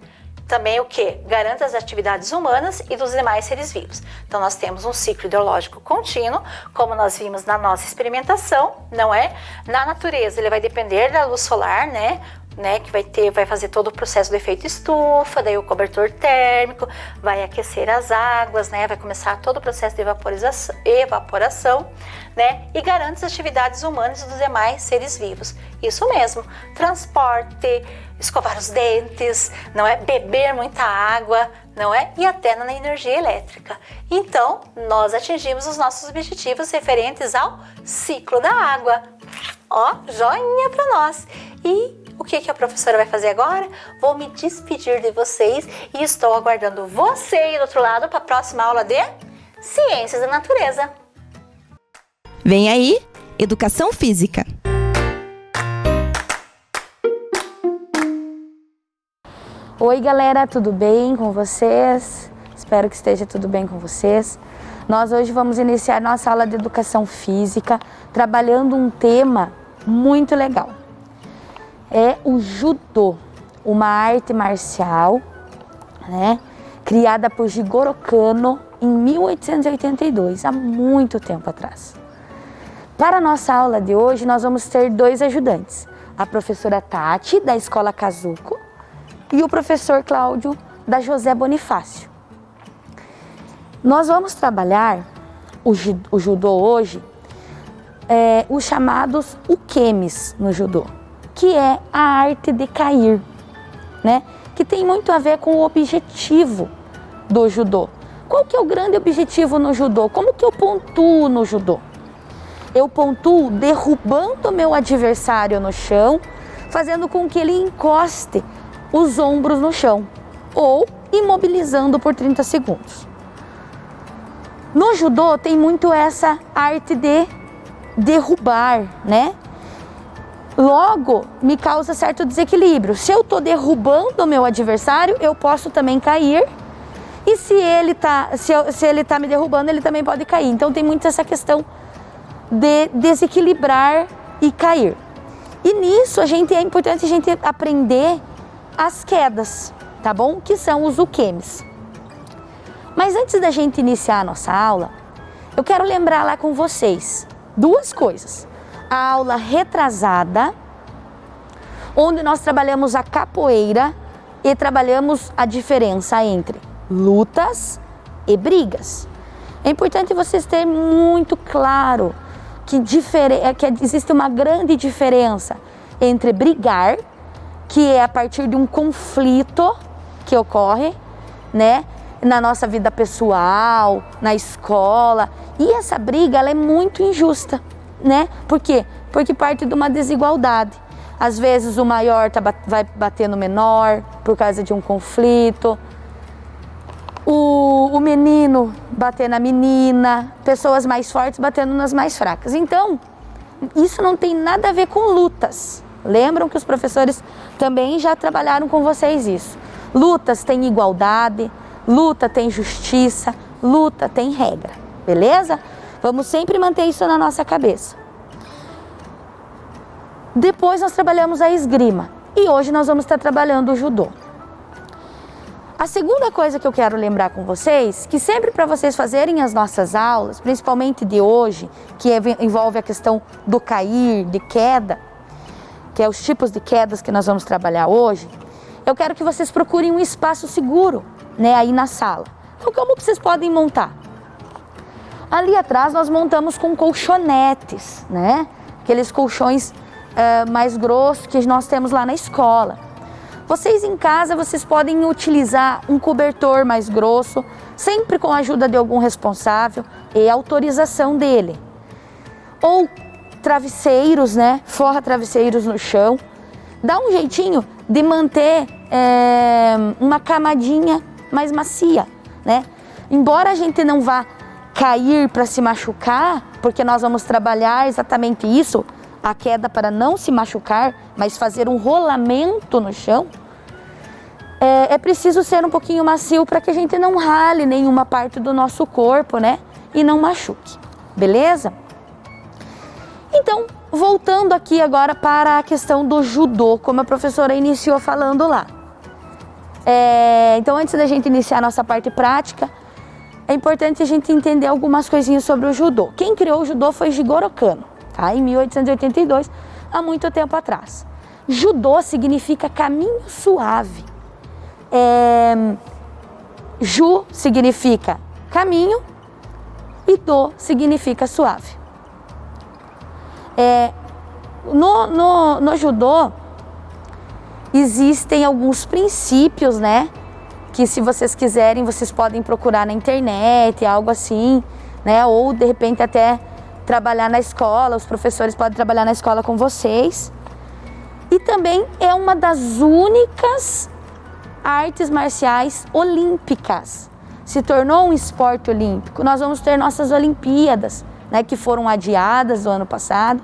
também o que? Garante as atividades humanas e dos demais seres vivos. Então nós temos um ciclo hidrológico contínuo, como nós vimos na nossa experimentação, não é? Na natureza ele vai depender da luz solar, né? Que vai fazer todo o processo do efeito estufa, daí o cobertor térmico, vai aquecer as águas, né? Vai começar todo o processo de evaporação, né? E garante as atividades humanas e dos demais seres vivos. Isso mesmo, transporte, escovar os dentes, não é? Beber muita água, não é? E até na energia elétrica. Então, nós atingimos os nossos objetivos referentes ao ciclo da água. Ó, joinha para nós. E o que a professora vai fazer agora? Vou me despedir de vocês e estou aguardando você aí do outro lado para a próxima aula de Ciências da Natureza. Vem aí, Educação Física. Oi galera, tudo bem com vocês? Espero que esteja tudo bem com vocês. Nós hoje vamos iniciar nossa aula de Educação Física trabalhando um tema muito legal. É o Judô, uma arte marcial, né, criada por Jigoro Kano em 1882, há muito tempo atrás. Para a nossa aula de hoje, nós vamos ter 2 ajudantes, a professora Tati, da Escola Kazuko, e o professor Cláudio, da José Bonifácio. Nós vamos trabalhar o Judô hoje, os chamados ukemis no Judô, que é a arte de cair, né? Que tem muito a ver com o objetivo do Judô. Qual que é o grande objetivo no Judô? Como que eu pontuo no Judô? Eu pontuo derrubando o meu adversário no chão, fazendo com que ele encoste os ombros no chão ou imobilizando por 30 segundos. No Judô tem muito essa arte de derrubar, né? Logo, me causa certo desequilíbrio. Se eu estou derrubando o meu adversário, eu posso também cair. E se ele tá me derrubando, ele também pode cair. Então tem muito essa questão de desequilibrar e cair. E nisso é importante a gente aprender as quedas, tá bom? Que são os ukemis. Mas antes da gente iniciar a nossa aula, eu quero lembrar lá com vocês 2 coisas. A aula retrasada, onde nós trabalhamos a capoeira e trabalhamos a diferença entre lutas e brigas. É importante vocês terem muito claro que existe uma grande diferença entre brigar, que é a partir de um conflito que ocorre, né, na nossa vida pessoal, na escola, e essa briga ela é muito injusta. Né? Por quê? Porque parte de uma desigualdade. Às vezes o maior vai bater no menor por causa de um conflito. O menino bater na menina, pessoas mais fortes batendo nas mais fracas. Então, isso não tem nada a ver com lutas. Lembram que os professores também já trabalharam com vocês isso. Lutas tem igualdade, luta tem justiça, luta tem regra. Beleza? Vamos sempre manter isso na nossa cabeça. Depois nós trabalhamos a esgrima e hoje nós vamos estar trabalhando o judô. A segunda coisa que eu quero lembrar com vocês, que sempre para vocês fazerem as nossas aulas, principalmente de hoje, que envolve a questão do cair, de queda, que é os tipos de quedas que nós vamos trabalhar hoje, eu quero que vocês procurem um espaço seguro, né, aí na sala. Então como que vocês podem montar? Ali atrás nós montamos com colchonetes, né? Aqueles colchões mais grossos que nós temos lá na escola. Vocês em casa, vocês podem utilizar um cobertor mais grosso, sempre com a ajuda de algum responsável e autorização dele. Ou travesseiros, né? Forra travesseiros no chão. Dá um jeitinho de manter uma camadinha mais macia, né? Embora a gente não vá cair para se machucar, porque nós vamos trabalhar exatamente isso, a queda para não se machucar, mas fazer um rolamento no chão, é preciso ser um pouquinho macio para que a gente não rale nenhuma parte do nosso corpo, né? E não machuque, beleza? Então, voltando aqui agora para a questão do judô, como a professora iniciou falando lá. Então, antes da gente iniciar a nossa parte prática, é importante a gente entender algumas coisinhas sobre o judô. Quem criou o judô foi Jigoro Kano, tá? Em 1882, há muito tempo atrás. Judô significa caminho suave. Ju significa caminho e do significa suave. No judô existem alguns princípios, né? Que se vocês quiserem, vocês podem procurar na internet, algo assim, né? Ou de repente até trabalhar na escola, os professores podem trabalhar na escola com vocês. E também é uma das únicas artes marciais olímpicas. Se tornou um esporte olímpico. Nós vamos ter nossas Olimpíadas, né, que foram adiadas do ano passado.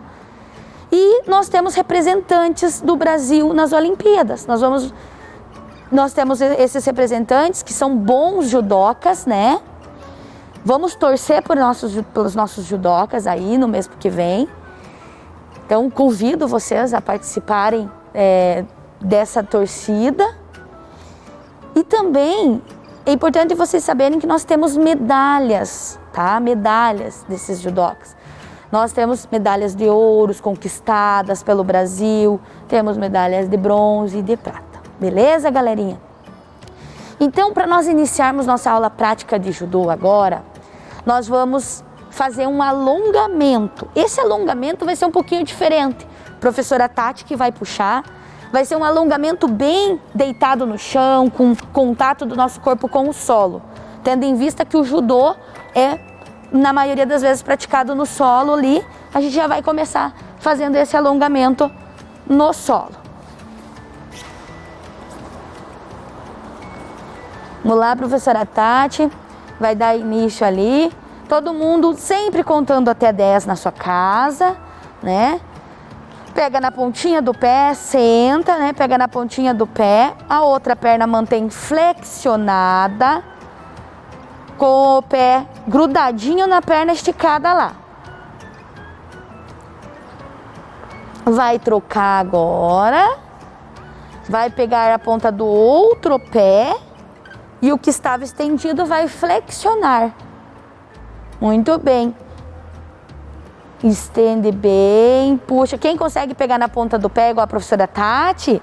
E nós temos representantes do Brasil nas Olimpíadas. Nós temos esses representantes que são bons judocas, né? Vamos torcer pelos nossos judocas aí no mês que vem. Então, convido vocês a participarem dessa torcida. E também é importante vocês saberem que nós temos medalhas, tá? Medalhas desses judocas. Nós temos medalhas de ouro conquistadas pelo Brasil, temos medalhas de bronze e de prata. Beleza, galerinha? Então, para nós iniciarmos nossa aula prática de judô agora, nós vamos fazer um alongamento. Esse alongamento vai ser um pouquinho diferente. A professora Tati que vai puxar. Vai ser um alongamento bem deitado no chão, com contato do nosso corpo com o solo. Tendo em vista que o judô é, na maioria das vezes, praticado no solo ali, a gente já vai começar fazendo esse alongamento no solo. Vamos lá, professora Tati, vai dar início ali. Todo mundo sempre contando até 10 na sua casa, né? Pega na pontinha do pé, senta, né? Pega na pontinha do pé, a outra perna mantém flexionada, com o pé grudadinho na perna esticada lá. Vai trocar agora, vai pegar a ponta do outro pé e o que estava estendido vai flexionar. Muito bem. Estende bem, puxa. Quem consegue pegar na ponta do pé, igual a professora Tati,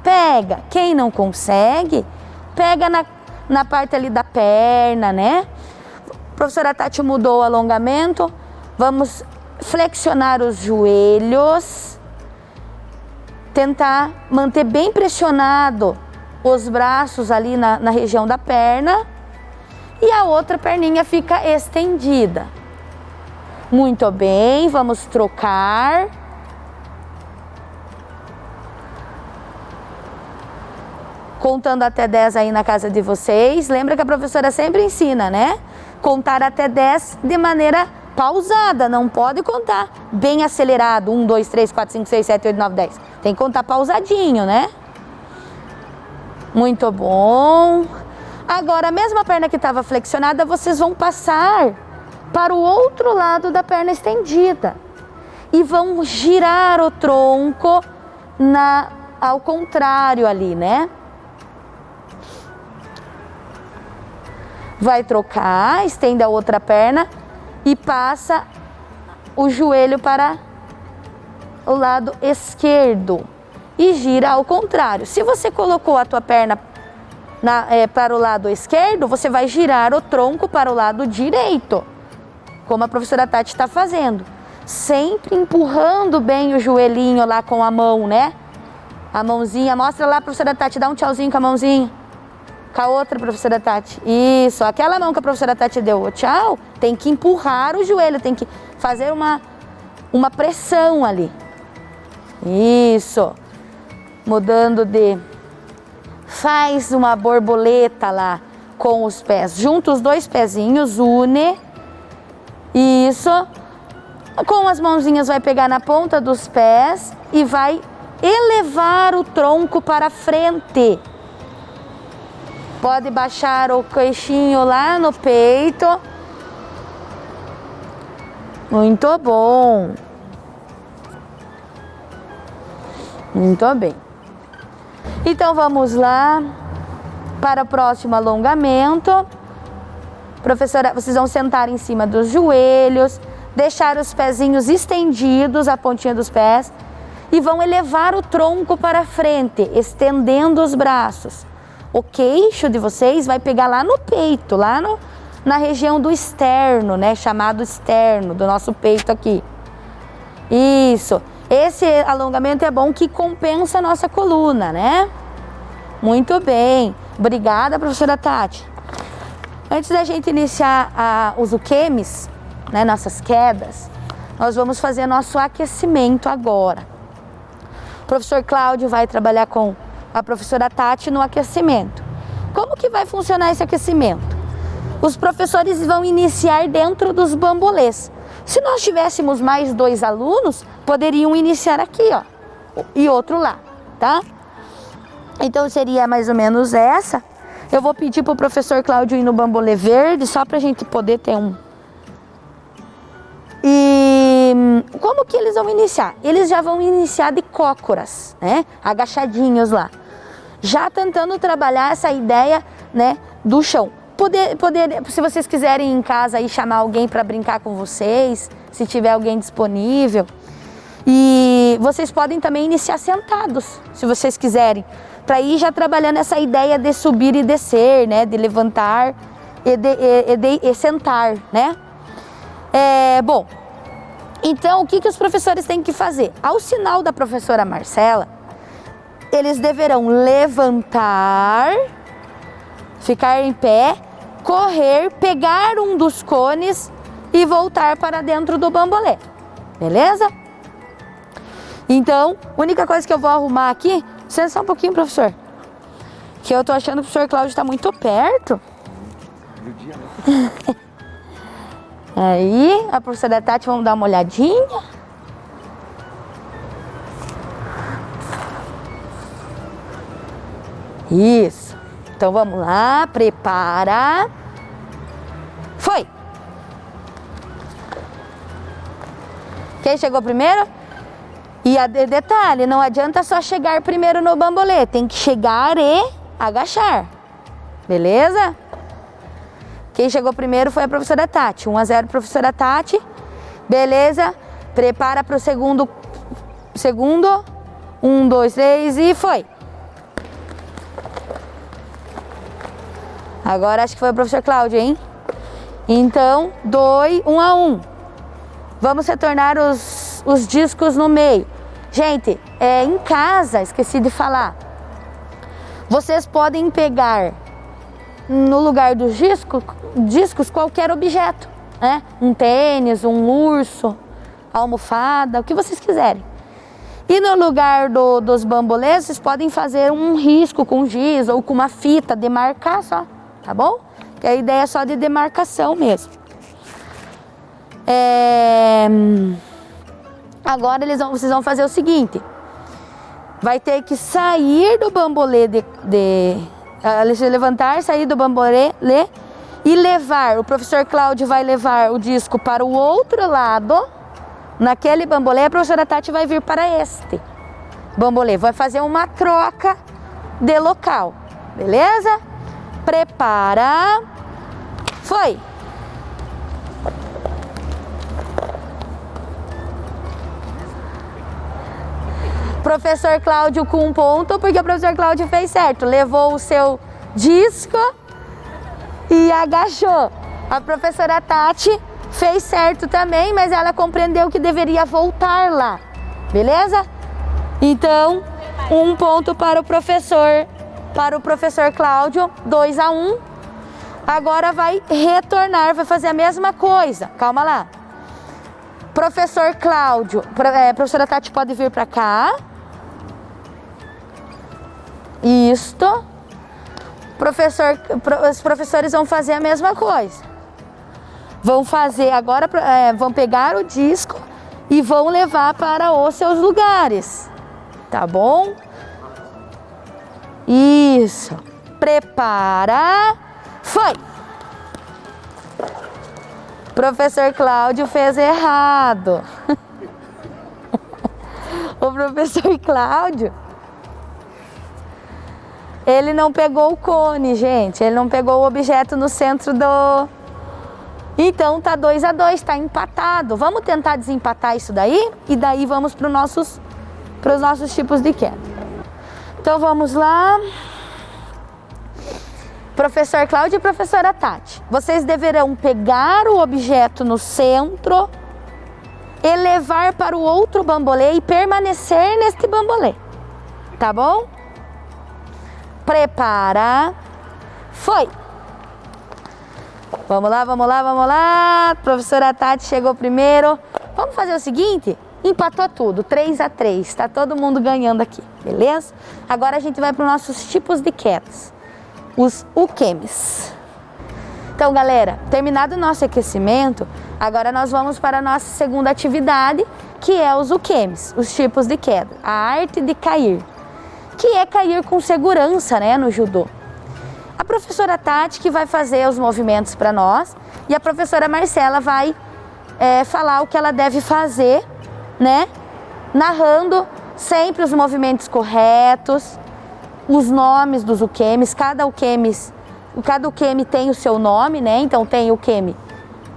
pega. Quem não consegue, pega na parte ali da perna, né? A professora Tati mudou o alongamento. Vamos flexionar os joelhos. Tentar manter bem pressionado os braços ali na região da perna. E a outra perninha fica estendida. Muito bem, vamos trocar. Contando até 10 aí na casa de vocês. Lembra que a professora sempre ensina, né? Contar até 10 de maneira pausada. Não pode contar bem acelerado. 1, 2, 3, 4, 5, 6, 7, 8, 9, 10. Tem que contar pausadinho, né? Muito bom. Agora, a mesma perna que estava flexionada, vocês vão passar para o outro lado da perna estendida e vão girar o tronco ao contrário ali, né? Vai trocar, estende a outra perna e passa o joelho para o lado esquerdo e gira ao contrário. Se você colocou a tua perna para o lado esquerdo, você vai girar o tronco para o lado direito, como a professora Tati está fazendo. Sempre empurrando bem o joelhinho lá com a mão, né? A mãozinha, mostra lá, professora Tati, dá um tchauzinho com a mãozinha. Com a outra, professora Tati. Isso, aquela mão que a professora Tati deu o tchau, tem que empurrar o joelho, tem que fazer uma pressão ali. Isso. Mudando de... Faz uma borboleta lá com os pés. Junta os dois pezinhos, une. Isso. Com as mãozinhas vai pegar na ponta dos pés e vai elevar o tronco para frente. Pode baixar o queixinho lá no peito. Muito bom. Muito bem. Então vamos lá. para o próximo alongamento. Professora, vocês vão sentar em cima dos joelhos, deixar os pezinhos estendidos, a pontinha dos pés, e vão elevar o tronco para frente, estendendo os braços. O queixo de vocês vai pegar lá no peito, na região do externo, né? Chamado externo, do nosso peito aqui. Isso. Esse alongamento é bom que compensa a nossa coluna, né? Muito bem. Obrigada, professora Tati. Antes da gente iniciar os ukemis, né, nossas quedas, nós vamos fazer nosso aquecimento agora. O professor Cláudio vai trabalhar com a professora Tati no aquecimento. Como que vai funcionar esse aquecimento? Os professores vão iniciar dentro dos bambolês. Se nós tivéssemos mais 2 alunos, poderiam iniciar aqui, ó, e outro lá, tá? Então seria mais ou menos essa. Eu vou pedir para o professor Cláudio ir no bambolê verde, só para a gente poder ter um. E como que eles vão iniciar? Eles já vão iniciar de cócoras, né? Agachadinhos lá. Já tentando trabalhar essa ideia, né, do chão. Se vocês quiserem em casa aí chamar alguém para brincar com vocês, se tiver alguém disponível. E vocês podem também iniciar sentados, se vocês quiserem. Para ir já trabalhando essa ideia de subir e descer, né? De levantar e sentar, né? Bom, então o que os professores têm que fazer? Ao sinal da professora Marcela, eles deverão levantar, ficar em pé, correr, pegar um dos cones e voltar para dentro do bambolê, beleza? Então, a única coisa que eu vou arrumar aqui, senta só um pouquinho, professor, que eu tô achando que o professor Cláudio está muito perto. Aí, a professora Tati, vamos dar uma olhadinha. Isso. Então vamos lá, prepara. Foi. Quem chegou primeiro? E detalhe, não adianta só chegar primeiro no bambolê, tem que chegar e agachar. Beleza? Quem chegou primeiro foi a professora Tati. 1-0, professora Tati. Beleza? Prepara para o segundo. 1, 2, 3 e foi. Agora acho que foi o professor Cláudio, hein? Então, 1-1. Vamos retornar os discos no meio. Gente, em casa, esqueci de falar. Vocês podem pegar no lugar dos discos qualquer objeto, né? Um tênis, um urso, almofada, o que vocês quiserem. E no lugar dos bambolês, vocês podem fazer um risco com giz ou com uma fita, demarcar só, tá bom? Que a ideia é só de demarcação mesmo. Agora vocês vão fazer o seguinte. Vai ter que sair do bambolê levantar, sair do bambolê e levar. O professor Cláudio vai levar o disco para o outro lado. Naquele bambolê, a professora Tati vai vir para este bambolê. Vai fazer uma troca de local. Beleza? Prepara. Foi! Professor Cláudio com 1 ponto, porque o professor Cláudio fez certo. Levou o seu disco e agachou. A professora Tati fez certo também, mas ela compreendeu que deveria voltar lá. Beleza? Então, 1 ponto para o professor Cláudio, 2-1. Agora vai retornar, vai fazer a mesma coisa. Calma lá. Professor Cláudio, professora Tati pode vir para cá. Isto. Os professores vão fazer a mesma coisa. Vão fazer agora, vão pegar o disco e vão levar para os seus lugares. Tá bom? Isso. Prepara. Foi. Professor Cláudio fez errado. O professor Cláudio Ele não pegou o cone, gente. Ele não pegou o objeto no centro do... Então tá 2-2, tá empatado. Vamos tentar desempatar isso daí? E daí vamos para os nossos tipos de queda. Então vamos lá. Professor Cláudio e professora Tati, vocês deverão pegar o objeto no centro, elevar para o outro bambolê e permanecer neste bambolê. Tá bom? Prepara. Foi! Vamos lá, vamos lá, vamos lá. Professora Tati chegou primeiro. Vamos fazer o seguinte? Empatou tudo, 3-3. Tá todo mundo ganhando aqui, beleza? Agora a gente vai para os nossos tipos de quedas. Os ukemis. Então, galera, terminado o nosso aquecimento, agora nós vamos para a nossa segunda atividade, que é os ukemis, os tipos de queda. A arte de cair, que é cair com segurança, né, no judô. A professora Tati que vai fazer os movimentos para nós e a professora Marcela vai falar o que ela deve fazer, né, narrando sempre os movimentos corretos, os nomes dos ukemis. Cada ukemi tem o seu nome, né? Então tem o ukemi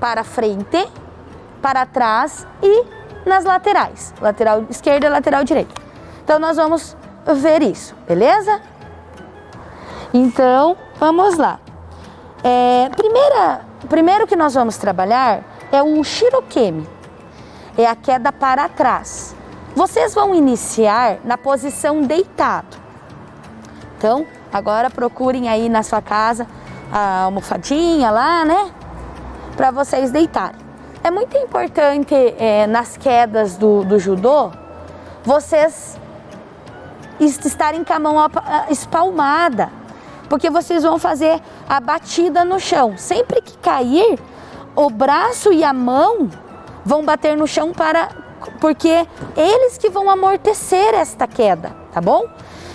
para frente, para trás e nas laterais, lateral esquerda e lateral direita. Então nós vamos ver isso, beleza? Então vamos lá. Primeiro que nós vamos trabalhar é o shirokemi, é a queda para trás. Vocês vão iniciar na posição deitado. Então, agora procurem aí na sua casa a almofadinha lá, né? Para vocês deitarem. É muito importante nas quedas do judô, vocês estarem com a mão espalmada, porque vocês vão fazer a batida no chão. Sempre que cair, o braço e a mão vão bater no chão porque eles que vão amortecer esta queda, tá bom?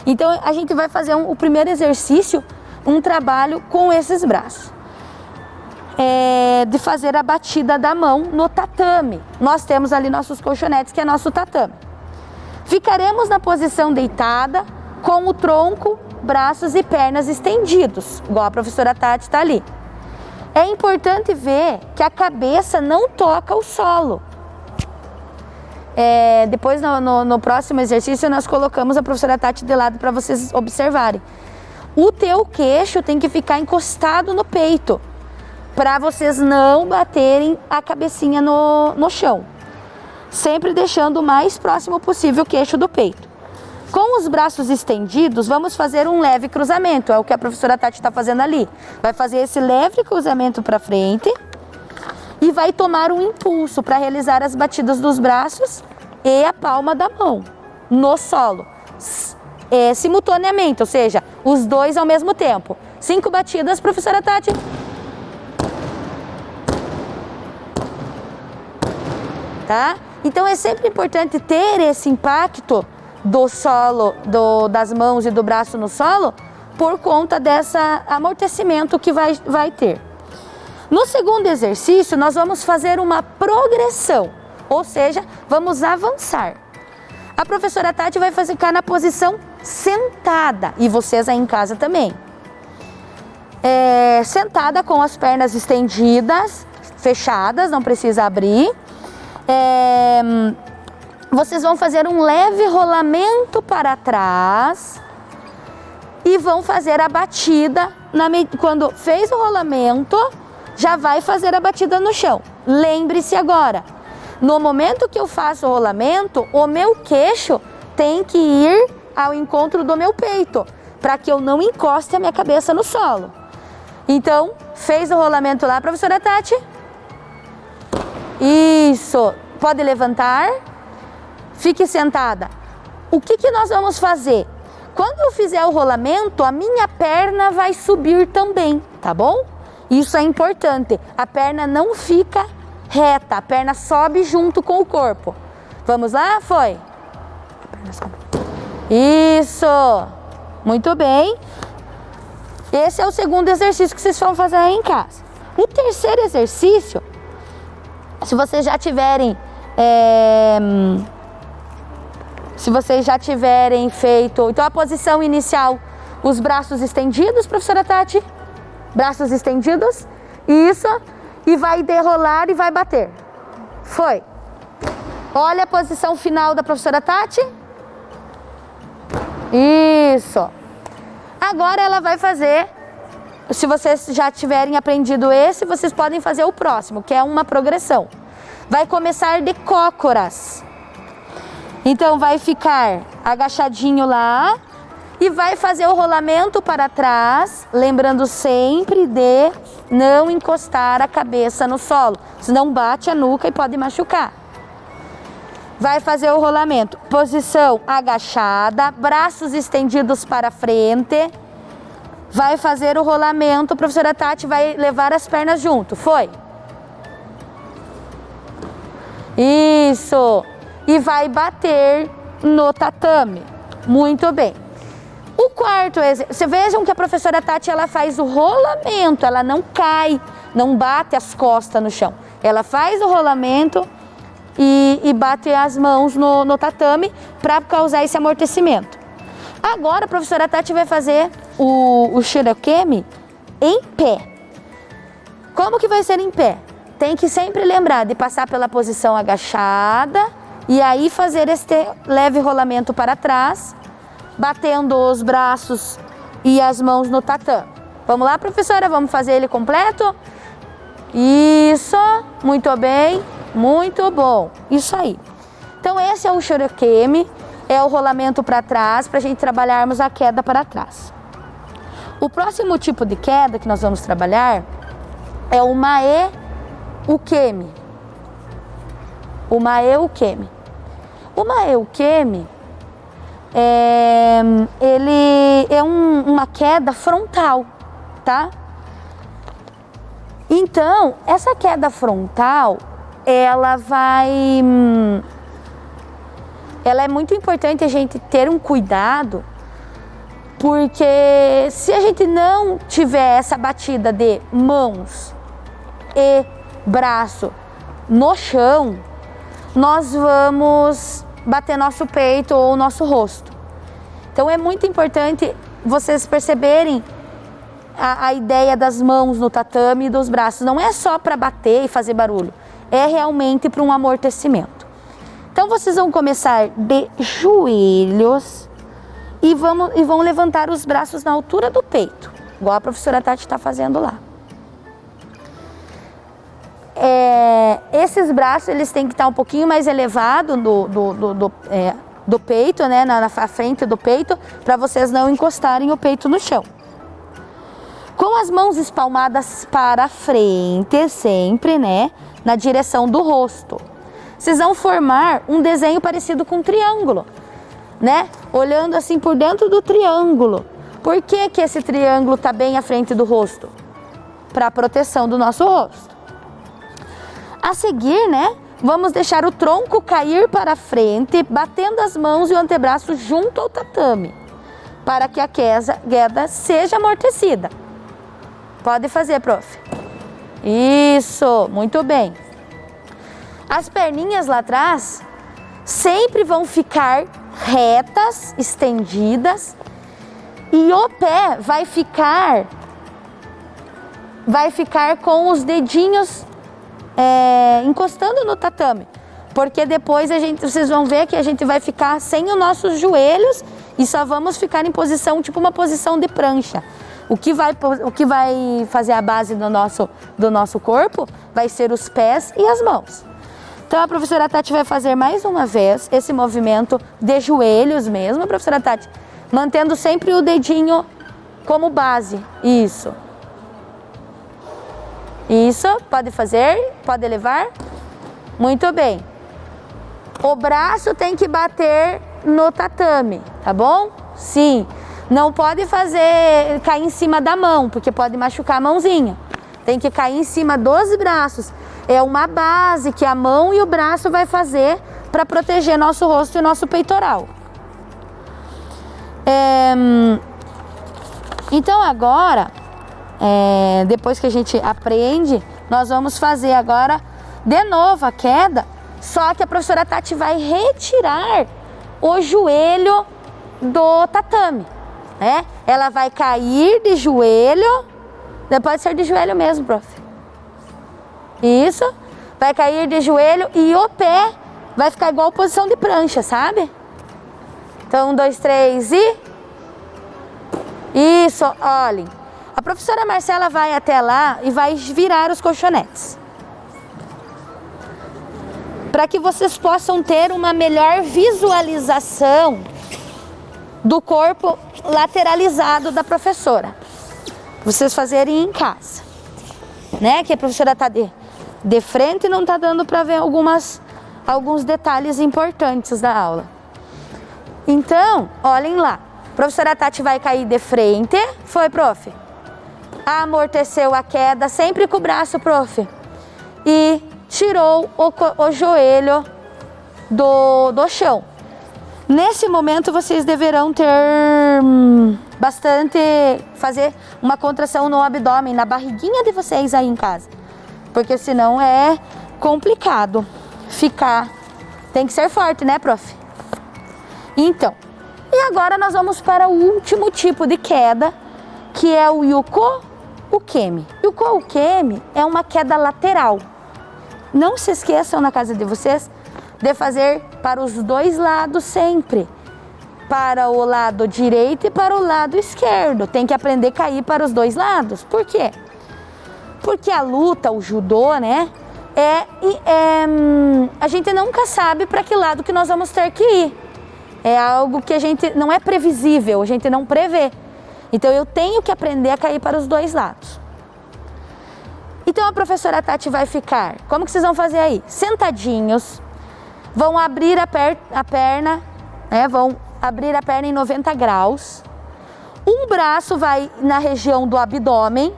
Então, a gente vai fazer o primeiro exercício, um trabalho com esses braços. De fazer a batida da mão no tatame. Nós temos ali nossos colchonetes, que é nosso tatame. Ficaremos na posição deitada, com o tronco, braços e pernas estendidos, igual a professora Tati está ali. É importante ver que a cabeça não toca o solo. Depois no próximo exercício nós colocamos a professora Tati de lado para vocês observarem. O teu queixo tem que ficar encostado no peito, para vocês não baterem a cabecinha no chão. Sempre deixando o mais próximo possível o queixo do peito. Com os braços estendidos, vamos fazer um leve cruzamento, é o que a professora Tati está fazendo ali. Vai fazer esse leve cruzamento para frente e vai tomar um impulso para realizar as batidas dos braços e a palma da mão no solo, simultaneamente, ou seja, os dois ao mesmo tempo. 5 batidas, professora Tati. Tá? Então é sempre importante ter esse impacto do solo, das mãos e do braço no solo, por conta desse amortecimento que vai ter. No segundo exercício, nós vamos fazer uma progressão, ou seja, vamos avançar. A professora Tati vai ficar na posição sentada, e vocês aí em casa também. Sentada com as pernas estendidas, fechadas, não precisa abrir. Vocês vão fazer um leve rolamento para trás e vão fazer a batida. Quando fez o rolamento, já vai fazer a batida no chão. Lembre-se agora, no momento que eu faço o rolamento, o meu queixo tem que ir ao encontro do meu peito, para que eu não encoste a minha cabeça no solo. Então, fez o rolamento lá, professora Tati? Isso, pode levantar, fique sentada. O que nós vamos fazer? Quando eu fizer o rolamento, a minha perna vai subir também, tá bom? Isso é importante, a perna não fica reta, a perna sobe junto com o corpo. Vamos lá? Foi. A perna sobe. Isso, muito bem. Esse é o segundo exercício que vocês vão fazer aí em casa. O terceiro exercício, se vocês já tiverem feito, então a posição inicial, Os braços estendidos, professora Tati. Braços estendidos. Isso. E vai derrolar e vai bater. Foi. Olha a posição final da professora Tati. Isso. Agora ela vai fazer, se vocês já tiverem aprendido esse, vocês podem fazer o próximo, que é uma progressão. Vai começar de cócoras. Então vai ficar agachadinho lá e vai fazer o rolamento para trás, lembrando sempre de não encostar a cabeça no solo, senão bate a nuca e pode machucar. Vai fazer o rolamento, posição agachada, braços estendidos para frente. Vai fazer o rolamento, a professora Tati vai levar as pernas junto, foi? Isso! E vai bater no tatame, muito bem. O quarto exemplo, vocês vejam que a professora Tati, ela faz o rolamento, ela não cai, não bate as costas no chão. Ela faz o rolamento e bate as mãos no tatame para causar esse amortecimento. Agora a professora Tati vai fazer o shirokemi em pé. Como que vai ser em pé? Tem que sempre lembrar de passar pela posição agachada e aí fazer este leve rolamento para trás, batendo os braços e as mãos no tatame. Vamos lá, professora? Vamos fazer ele completo? Isso, muito bem, muito bom. Isso aí. Então esse é o shirokemi, é o rolamento para trás, para a gente trabalharmos a queda para trás. O próximo tipo de queda que nós vamos trabalhar é o mae ukemi. O mae ukemi. O mae ukemi ele é uma queda frontal, tá? Então, essa queda frontal, ela é muito importante a gente ter um cuidado, porque se a gente não tiver essa batida de mãos e braço no chão, nós vamos bater nosso peito ou nosso rosto. Então é muito importante vocês perceberem a ideia das mãos no tatame e dos braços. Não é só para bater e fazer barulho, é realmente para um amortecimento. Então vocês vão começar de joelhos e vão levantar os braços na altura do peito, igual a professora Tati está fazendo lá. Esses braços eles têm que estar um pouquinho mais elevados do peito, né, na frente do peito, para vocês não encostarem o peito no chão. Com as mãos espalmadas para frente, sempre, né, na direção do rosto. Vocês vão formar um desenho parecido com um triângulo, né? Olhando assim por dentro do triângulo. Por que que esse triângulo está bem à frente do rosto? Para a proteção do nosso rosto. A seguir, né, vamos deixar o tronco cair para frente, batendo as mãos e o antebraço junto ao tatame, para que a queda seja amortecida. Pode fazer, prof. Isso, muito bem. As perninhas lá atrás sempre vão ficar retas, estendidas, e o pé vai ficar com os dedinhos encostando no tatame, porque depois vocês vão ver que a gente vai ficar sem os nossos joelhos e só vamos ficar em posição, tipo uma posição de prancha. O que vai fazer a base do nosso corpo vai ser os pés e as mãos. Então a professora Tati vai fazer mais uma vez esse movimento de joelhos mesmo, professora Tati, mantendo sempre o dedinho como base. Isso. Isso, pode fazer, pode levar. Muito bem. O braço tem que bater no tatame, tá bom? Sim. Não pode cair em cima da mão, porque pode machucar a mãozinha. Tem que cair em cima dos braços. É uma base que a mão e o braço vai fazer para proteger nosso rosto e nosso peitoral. Então agora, depois que a gente aprende, nós vamos fazer agora de novo a queda, só que a professora Tati vai retirar o joelho do tatame. né? Ela vai cair de joelho, pode ser de joelho mesmo, prof. Isso, vai cair de joelho e o pé vai ficar igual posição de prancha, sabe? Então, 1, 2, 3 e... Isso, olhem. A professora Marcela vai até lá e vai virar os colchonetes, para que vocês possam ter uma melhor visualização do corpo lateralizado da professora. Vocês fazerem em casa, né? Que a professora está de frente e não está dando para ver alguns detalhes importantes da aula. Então, olhem lá. A professora Tati vai cair de frente. Foi, prof? Amorteceu a queda, sempre com o braço, prof. E tirou o joelho do chão. Nesse momento, vocês deverão ter fazer uma contração no abdômen, na barriguinha de vocês aí em casa. Porque senão é complicado ficar. Tem que ser forte, né, prof? Então, e agora nós vamos para o último tipo de queda, que é o Yuko Ukemi. Yuko Ukemi é uma queda lateral. Não se esqueçam na casa de vocês de fazer para os dois lados sempre. Para o lado direito e para o lado esquerdo. Tem que aprender a cair para os dois lados. Por quê? Porque a luta, o judô, né? A gente nunca sabe para que lado que nós vamos ter que ir. É algo que a gente não é previsível, a gente não prevê. Então eu tenho que aprender a cair para os dois lados. Então a professora Tati vai ficar, como que vocês vão fazer aí? Sentadinhos, vão abrir a perna, né? Vão abrir a perna em 90 graus. Um braço vai na região do abdômen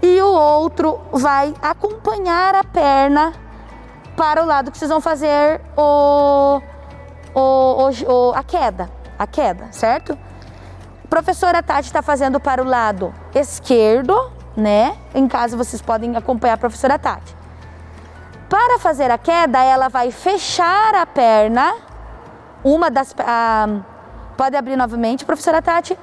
e o outro vai acompanhar a perna para o lado que vocês vão fazer a queda, certo? A professora Tati está fazendo para o lado esquerdo, né? Em casa vocês podem acompanhar a professora Tati. Para fazer a queda, ela vai fechar a perna, pode abrir novamente, professora Tati.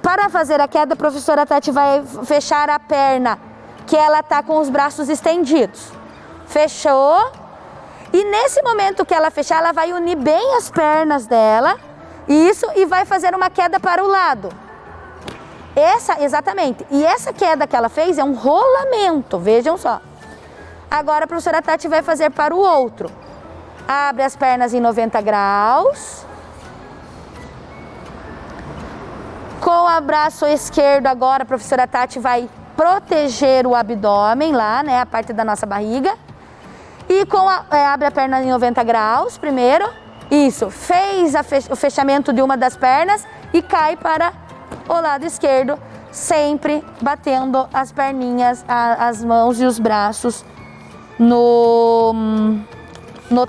Para fazer a queda, a professora Tati vai fechar a perna, que ela está com os braços estendidos. Fechou. E nesse momento que ela fechar, ela vai unir bem as pernas dela, isso, e vai fazer uma queda para o lado. Exatamente. E essa queda que ela fez é um rolamento, vejam só. Agora a professora Tati vai fazer para o outro. Abre as pernas em 90 graus. Com o braço esquerdo agora, a professora Tati vai proteger o abdômen lá, né, a parte da nossa barriga. E abre a perna em 90 graus primeiro. Isso, fez o fechamento de uma das pernas e cai para o lado esquerdo, sempre batendo as perninhas, as mãos e os braços no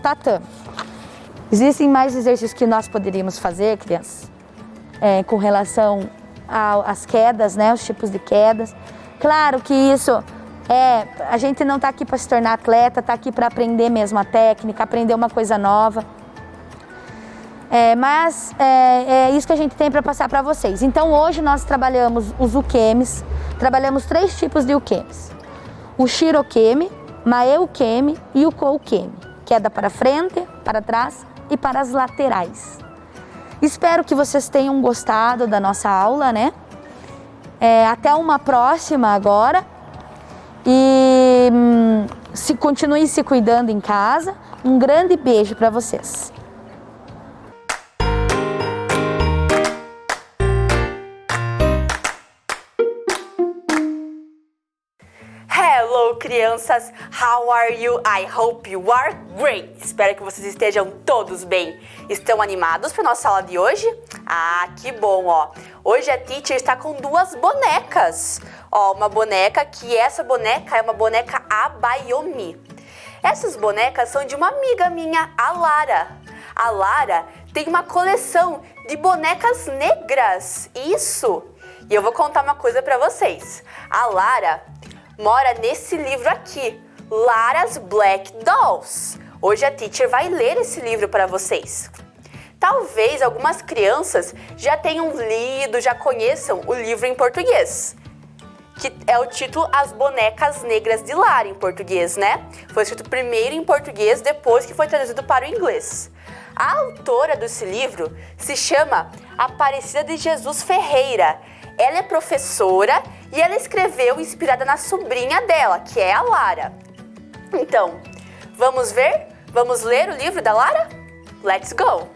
tatame. Existem mais exercícios que nós poderíamos fazer, crianças, com relação às quedas, né, os tipos de quedas. Claro que isso... a gente não está aqui para se tornar atleta, está aqui para aprender mesmo a técnica, aprender uma coisa nova. Mas é isso que a gente tem para passar para vocês. Então hoje nós trabalhamos os ukemis, trabalhamos 3 tipos de ukemis. O shirokemi, mae-ukemi e o ko-ukemi. Queda para frente, para trás e para as laterais. Espero que vocês tenham gostado da nossa aula, né? Até uma próxima agora. E continue se cuidando em casa. Um grande beijo para vocês. Hello, crianças! How are you? I hope you are great! Espero que vocês estejam todos bem. Estão animados para nossa aula de hoje? Ah, que bom, ó! Hoje a teacher está com 2 bonecas. Ó, uma boneca essa boneca é uma boneca Abayomi. Essas bonecas são de uma amiga minha, a Lara. A Lara tem uma coleção de bonecas negras. Isso! E eu vou contar uma coisa para vocês. A Lara mora nesse livro aqui, Lara's Black Dolls. Hoje a teacher vai ler esse livro para vocês. Talvez algumas crianças já tenham lido, já conheçam o livro em português, que é o título As Bonecas Negras de Lara, em português, né? Foi escrito primeiro em português, depois que foi traduzido para o inglês. A autora desse livro se chama Aparecida de Jesus Ferreira. Ela é professora e ela escreveu inspirada na sobrinha dela, que é a Lara. Então, vamos ver? Vamos ler o livro da Lara? Let's go!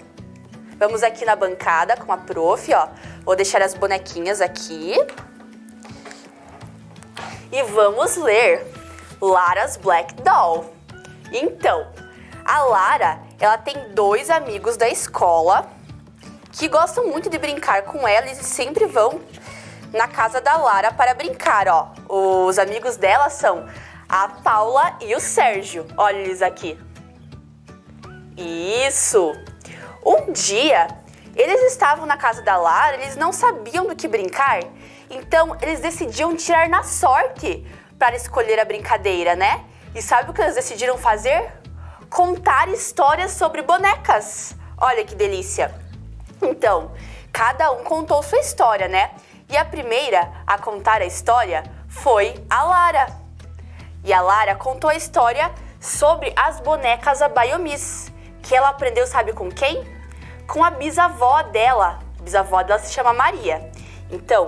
Vamos aqui na bancada com a prof, ó. Vou deixar as bonequinhas aqui. E vamos ler Lara's Black Doll. Então, a Lara, ela tem 2 amigos da escola que gostam muito de brincar com ela e sempre vão na casa da Lara para brincar, ó. Os amigos dela são a Paula e o Sérgio. Olha eles aqui. Isso! Um dia, eles estavam na casa da Lara, eles não sabiam do que brincar, então eles decidiam tirar na sorte para escolher a brincadeira, né? E sabe o que eles decidiram fazer? Contar histórias sobre bonecas. Olha que delícia! Então, cada um contou sua história, né? E a primeira a contar a história foi a Lara. E a Lara contou a história sobre as bonecas Abayomis, que ela aprendeu, sabe com quem? Com a bisavó dela. A bisavó dela se chama Maria. Então,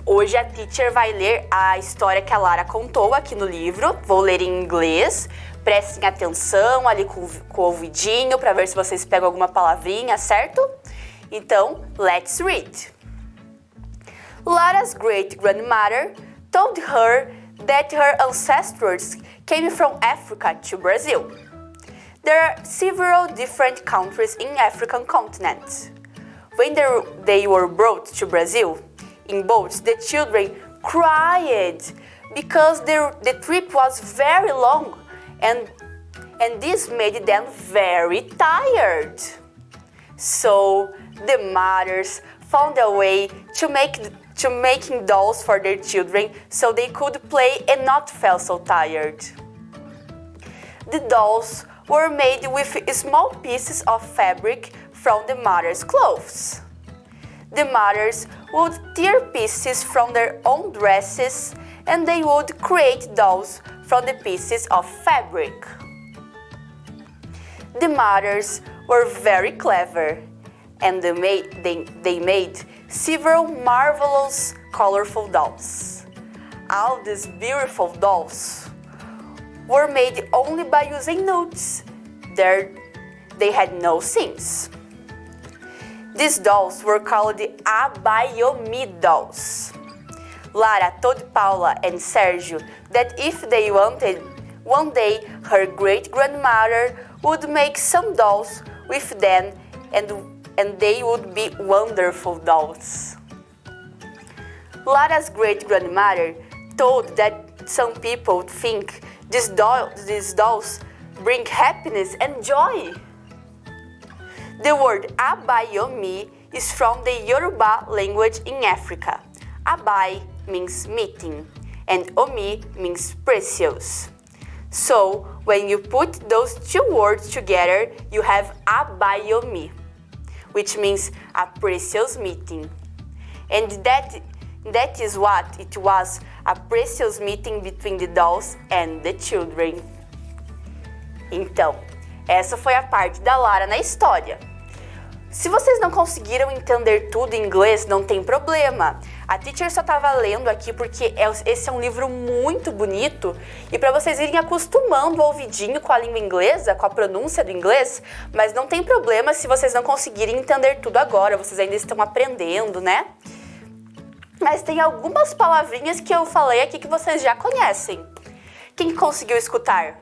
hoje a teacher vai ler a história que a Lara contou aqui no livro. Vou ler em inglês. Prestem atenção ali com o ouvidinho para ver se vocês pegam alguma palavrinha, certo? Então, let's read. Lara's great-grandmother told her that her ancestors came from Africa to Brazil. There are several different countries in African continent. When they were brought to Brazil in boats, the children cried because the trip was very long and this made them very tired. So the mothers found a way to making dolls for their children so they could play and not feel so tired. The dolls were made with small pieces of fabric from the mother's clothes. The mothers would tear pieces from their own dresses and they would create dolls from the pieces of fabric. The mothers were very clever and they made several marvelous colorful dolls. All these beautiful dolls were made only by using nudes. They had no seams. These dolls were called the Abayomi dolls. Lara told Paula and Sergio that if they wanted, one day her great-grandmother would make some dolls with them and they would be wonderful dolls. Lara's great-grandmother told that some people think these dolls bring happiness and joy. The word Abayomi is from the Yoruba language in Africa. Abai means meeting and Omi means precious. So when you put those 2 words together, you have Abayomi, which means a precious meeting. And that is what it was, a precious meeting between the dolls and the children. Então, essa foi a parte da Lara na história. Se vocês não conseguiram entender tudo em inglês, não tem problema. A teacher só estava lendo aqui porque esse é um livro muito bonito e para vocês irem acostumando o ouvidinho com a língua inglesa, com a pronúncia do inglês, mas não tem problema se vocês não conseguirem entender tudo agora, vocês ainda estão aprendendo, né? Mas tem algumas palavrinhas que eu falei aqui que vocês já conhecem. Quem conseguiu escutar?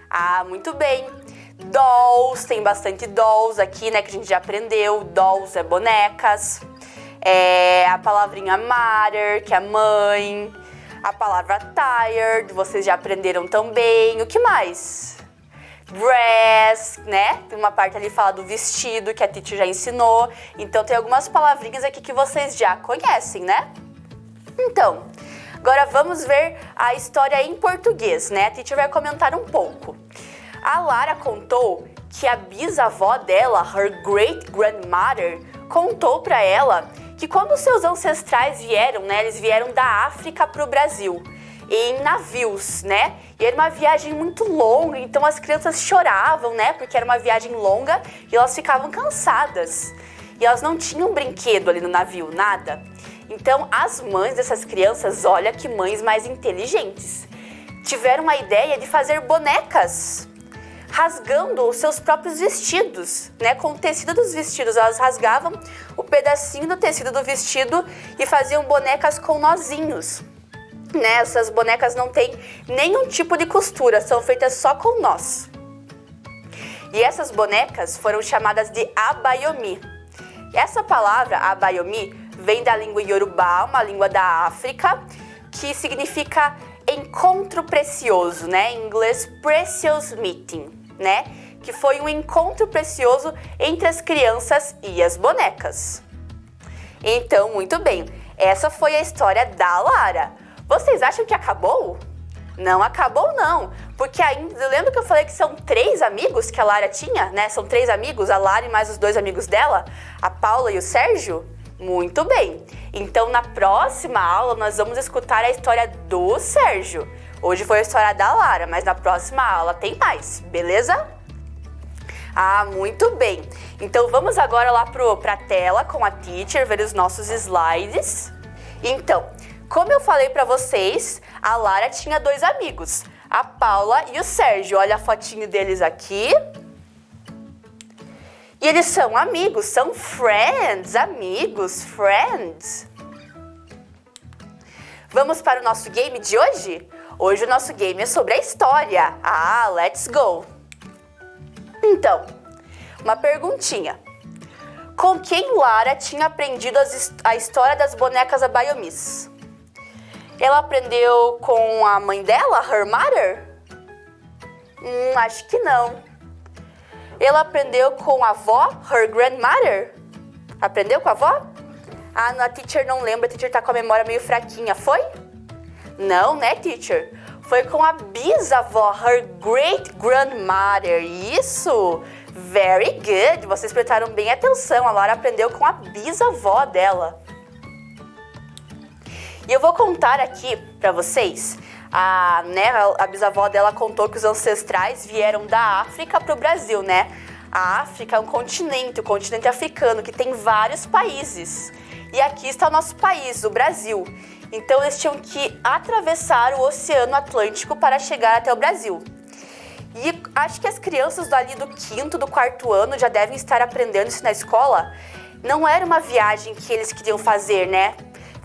Ah, muito bem. Dolls, tem bastante dolls aqui, né, que a gente já aprendeu. Dolls é bonecas. A palavrinha mother, que é mãe. A palavra tired, vocês já aprenderam também. O que mais? Dress, né? Tem uma parte ali que fala do vestido, que a teacher já ensinou. Então, tem algumas palavrinhas aqui que vocês já conhecem, né? Então, agora vamos ver a história em português, né? A teacher vai comentar um pouco. A Lara contou que a bisavó dela, her great grandmother, contou para ela que quando seus ancestrais vieram, né, eles vieram da África para o Brasil, em navios, né? E era uma viagem muito longa, então as crianças choravam, né? Porque era uma viagem longa e elas ficavam cansadas. E elas não tinham brinquedo ali no navio, nada. Então as mães dessas crianças, olha que mães mais inteligentes, tiveram a ideia de fazer bonecas, rasgando os seus próprios vestidos, né? Com o tecido dos vestidos, elas rasgavam o pedacinho do tecido do vestido e faziam bonecas com nozinhos, né? Essas bonecas não têm nenhum tipo de costura, são feitas só com nós. E essas bonecas foram chamadas de abayomi. Essa palavra, abayomi, vem da língua Yorubá, uma língua da África, que significa encontro precioso, né? Em inglês, precious meeting, né? Que foi um encontro precioso entre as crianças e as bonecas. Então, muito bem, essa foi a história da Lara. Vocês acham que acabou? Não acabou não, porque ainda, lembra que eu falei que são 3 amigos que a Lara tinha, né? São 3 amigos, a Lara e mais os 2 amigos dela, a Paula e o Sérgio? Muito bem, então na próxima aula nós vamos escutar a história do Sérgio. Hoje foi a história da Lara, mas na próxima aula tem mais, beleza? Ah, muito bem. Então vamos agora lá pra tela com a teacher, ver os nossos slides. Então, como eu falei pra vocês, a Lara tinha 2 amigos, a Paula e o Sérgio. Olha a fotinho deles aqui. E eles são amigos, são friends, amigos, friends. Vamos para o nosso game de hoje? Hoje o nosso game é sobre a história. Ah, let's go! Então, uma perguntinha. Com quem Lara tinha aprendido a história das bonecas abayomis? Ela aprendeu com a mãe dela, her mother? Acho que não. Ela aprendeu com a avó, her grandmother? Aprendeu com a avó? Ah, a teacher não lembra, a teacher tá com a memória meio fraquinha, foi? Não, né, teacher? Foi com a bisavó, her great grandmother. Isso! Very good! Vocês prestaram bem atenção, a Lara aprendeu com a bisavó dela. E eu vou contar aqui pra vocês, a bisavó dela contou que os ancestrais vieram da África para o Brasil, né? A África é um continente, o continente africano, que tem vários países. E aqui está o nosso país, o Brasil. Então eles tinham que atravessar o Oceano Atlântico para chegar até o Brasil. E acho que as crianças dali do 5º, do 4º ano já devem estar aprendendo isso na escola. Não era uma viagem que eles queriam fazer, né?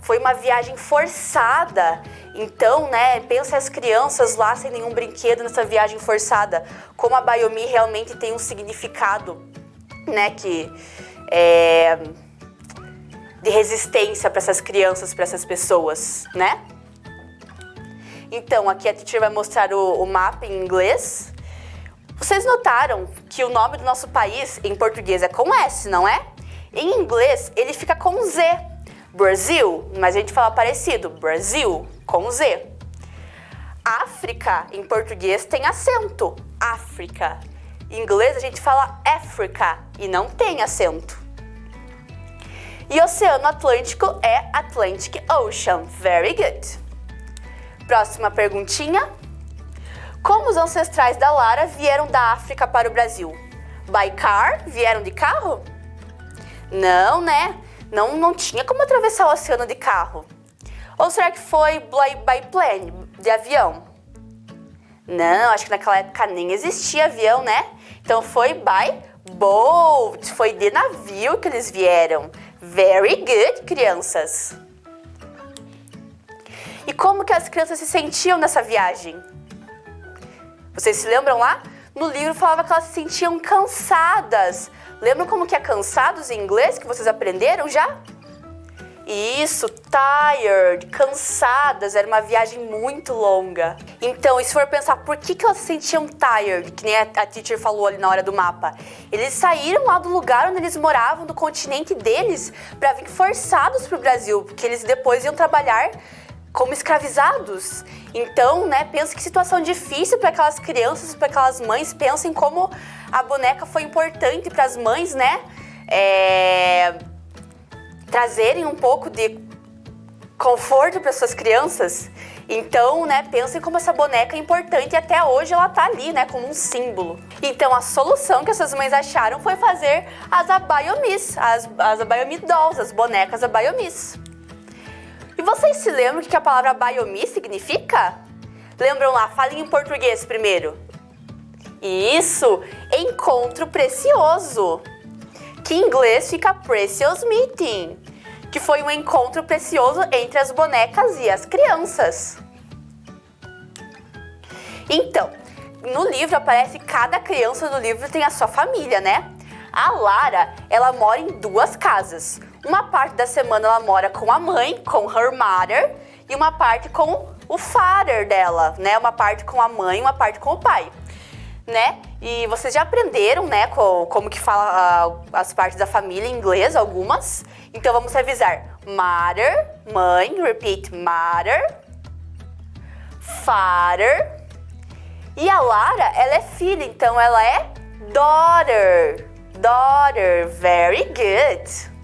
Foi uma viagem forçada. Então, né, pensa as crianças lá sem nenhum brinquedo nessa viagem forçada. Como a abayomi realmente tem um significado, né, que é de resistência para essas crianças, para essas pessoas, né? Então, aqui a teacher vai mostrar o mapa em inglês. Vocês notaram que o nome do nosso país em português é com S, não é? Em inglês, ele fica com Z. Brasil, mas a gente fala parecido. Brasil, com Z. África, em português, tem acento. África. Em inglês, a gente fala Africa e não tem acento. E Oceano Atlântico é Atlantic Ocean. Very good. Próxima perguntinha. Como os ancestrais da Lara vieram da África para o Brasil? By car? Vieram de carro? Não, né? Não tinha como atravessar o oceano de carro. Ou será que foi by plane, de avião? Não, acho que naquela época nem existia avião, né? Então foi by boat, foi de navio que eles vieram. Very good, crianças. E como que as crianças se sentiam nessa viagem? Vocês se lembram lá? No livro falava que elas se sentiam cansadas. Lembram como que é cansados em inglês que vocês aprenderam já? Isso, tired, cansadas, era uma viagem muito longa. Então, e se for pensar, por que elas se sentiam tired, que nem a teacher falou ali na hora do mapa? Eles saíram lá do lugar onde eles moravam, do continente deles, para vir forçados pro Brasil, porque eles depois iam trabalhar como escravizados. Então, né, pensa que situação difícil para aquelas crianças, para aquelas mães. Pensem como a boneca foi importante para as mães, né? Trazerem um pouco de conforto para suas crianças. Então, né, pensem como essa boneca é importante e até hoje ela tá ali, né, como um símbolo. Então, a solução que essas mães acharam foi fazer as Abayomis, as Abayomi Dolls, as bonecas Abayomis. E vocês se lembram o que a palavra Abayomi significa? Lembram lá? Falem em português primeiro. Isso, encontro precioso. Que em inglês fica Precious Meeting, que foi um encontro precioso entre as bonecas e as crianças. Então, no livro aparece que cada criança do livro tem a sua família, né? A Lara, ela mora em 2 casas. Uma parte da semana ela mora com a mãe, com her mother, e uma parte com o father dela, né? Uma parte com a mãe, uma parte com o pai, né? E vocês já aprenderam, né, como que fala as partes da família em inglês, algumas. Então vamos revisar. Mother, mãe, repeat, mother, father. E a Lara, ela é filha, então ela é daughter. Daughter, very good.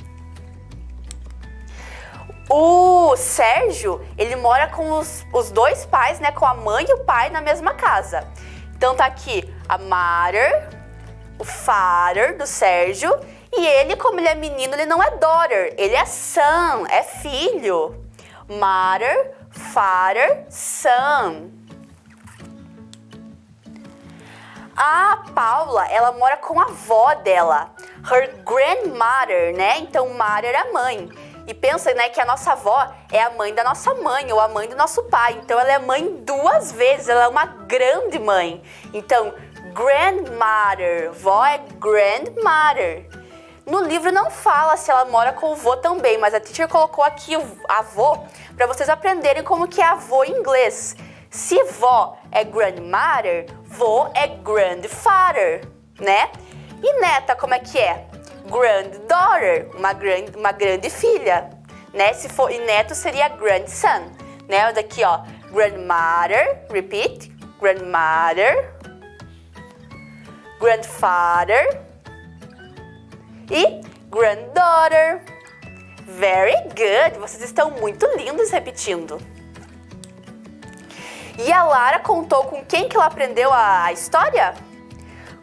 O Sérgio, ele mora com os 2 pais, né, com a mãe e o pai na mesma casa. Então tá aqui a mother, o father do Sérgio, e ele, como ele é menino, ele não é daughter, ele é son, é filho. Mother, father, son. A Paula, ela mora com a avó dela, her grandmother, né? Então mother é mãe. E pensa, né, que a nossa avó é a mãe da nossa mãe ou a mãe do nosso pai. Então ela é mãe 2 vezes, ela é uma grande mãe. Então, grandmother, vó é grandmother. No livro não fala se ela mora com o vô também, mas a teacher colocou aqui o avô para vocês aprenderem como que é avô em inglês. Se vó é grandmother, vô é grandfather, né? E neta, como é que é? Granddaughter, uma grande filha, né? Se for, e neto seria grandson, né? Daqui, ó, grandmother, repeat, grandmother, grandfather e granddaughter. Very good, vocês estão muito lindos repetindo. E a Lara contou com quem que ela aprendeu a história?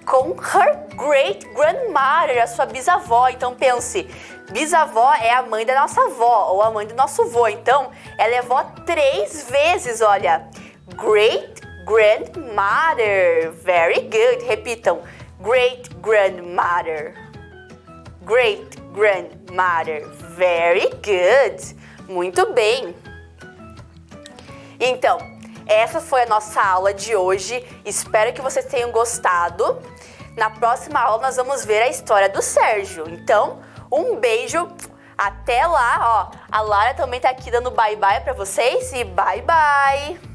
Com her great grandmother, a sua bisavó. Então pense, bisavó é a mãe da nossa avó ou a mãe do nosso vô. Então ela é vó 3 vezes, olha. Great grandmother. Very good. Repitam. Great grandmother. Great grandmother. Very good. Muito bem. Então, essa foi a nossa aula de hoje. Espero que vocês tenham gostado. Na próxima aula nós vamos ver a história do Sérgio. Então, um beijo. Até lá, ó. A Lara também tá aqui dando bye bye pra vocês e bye bye.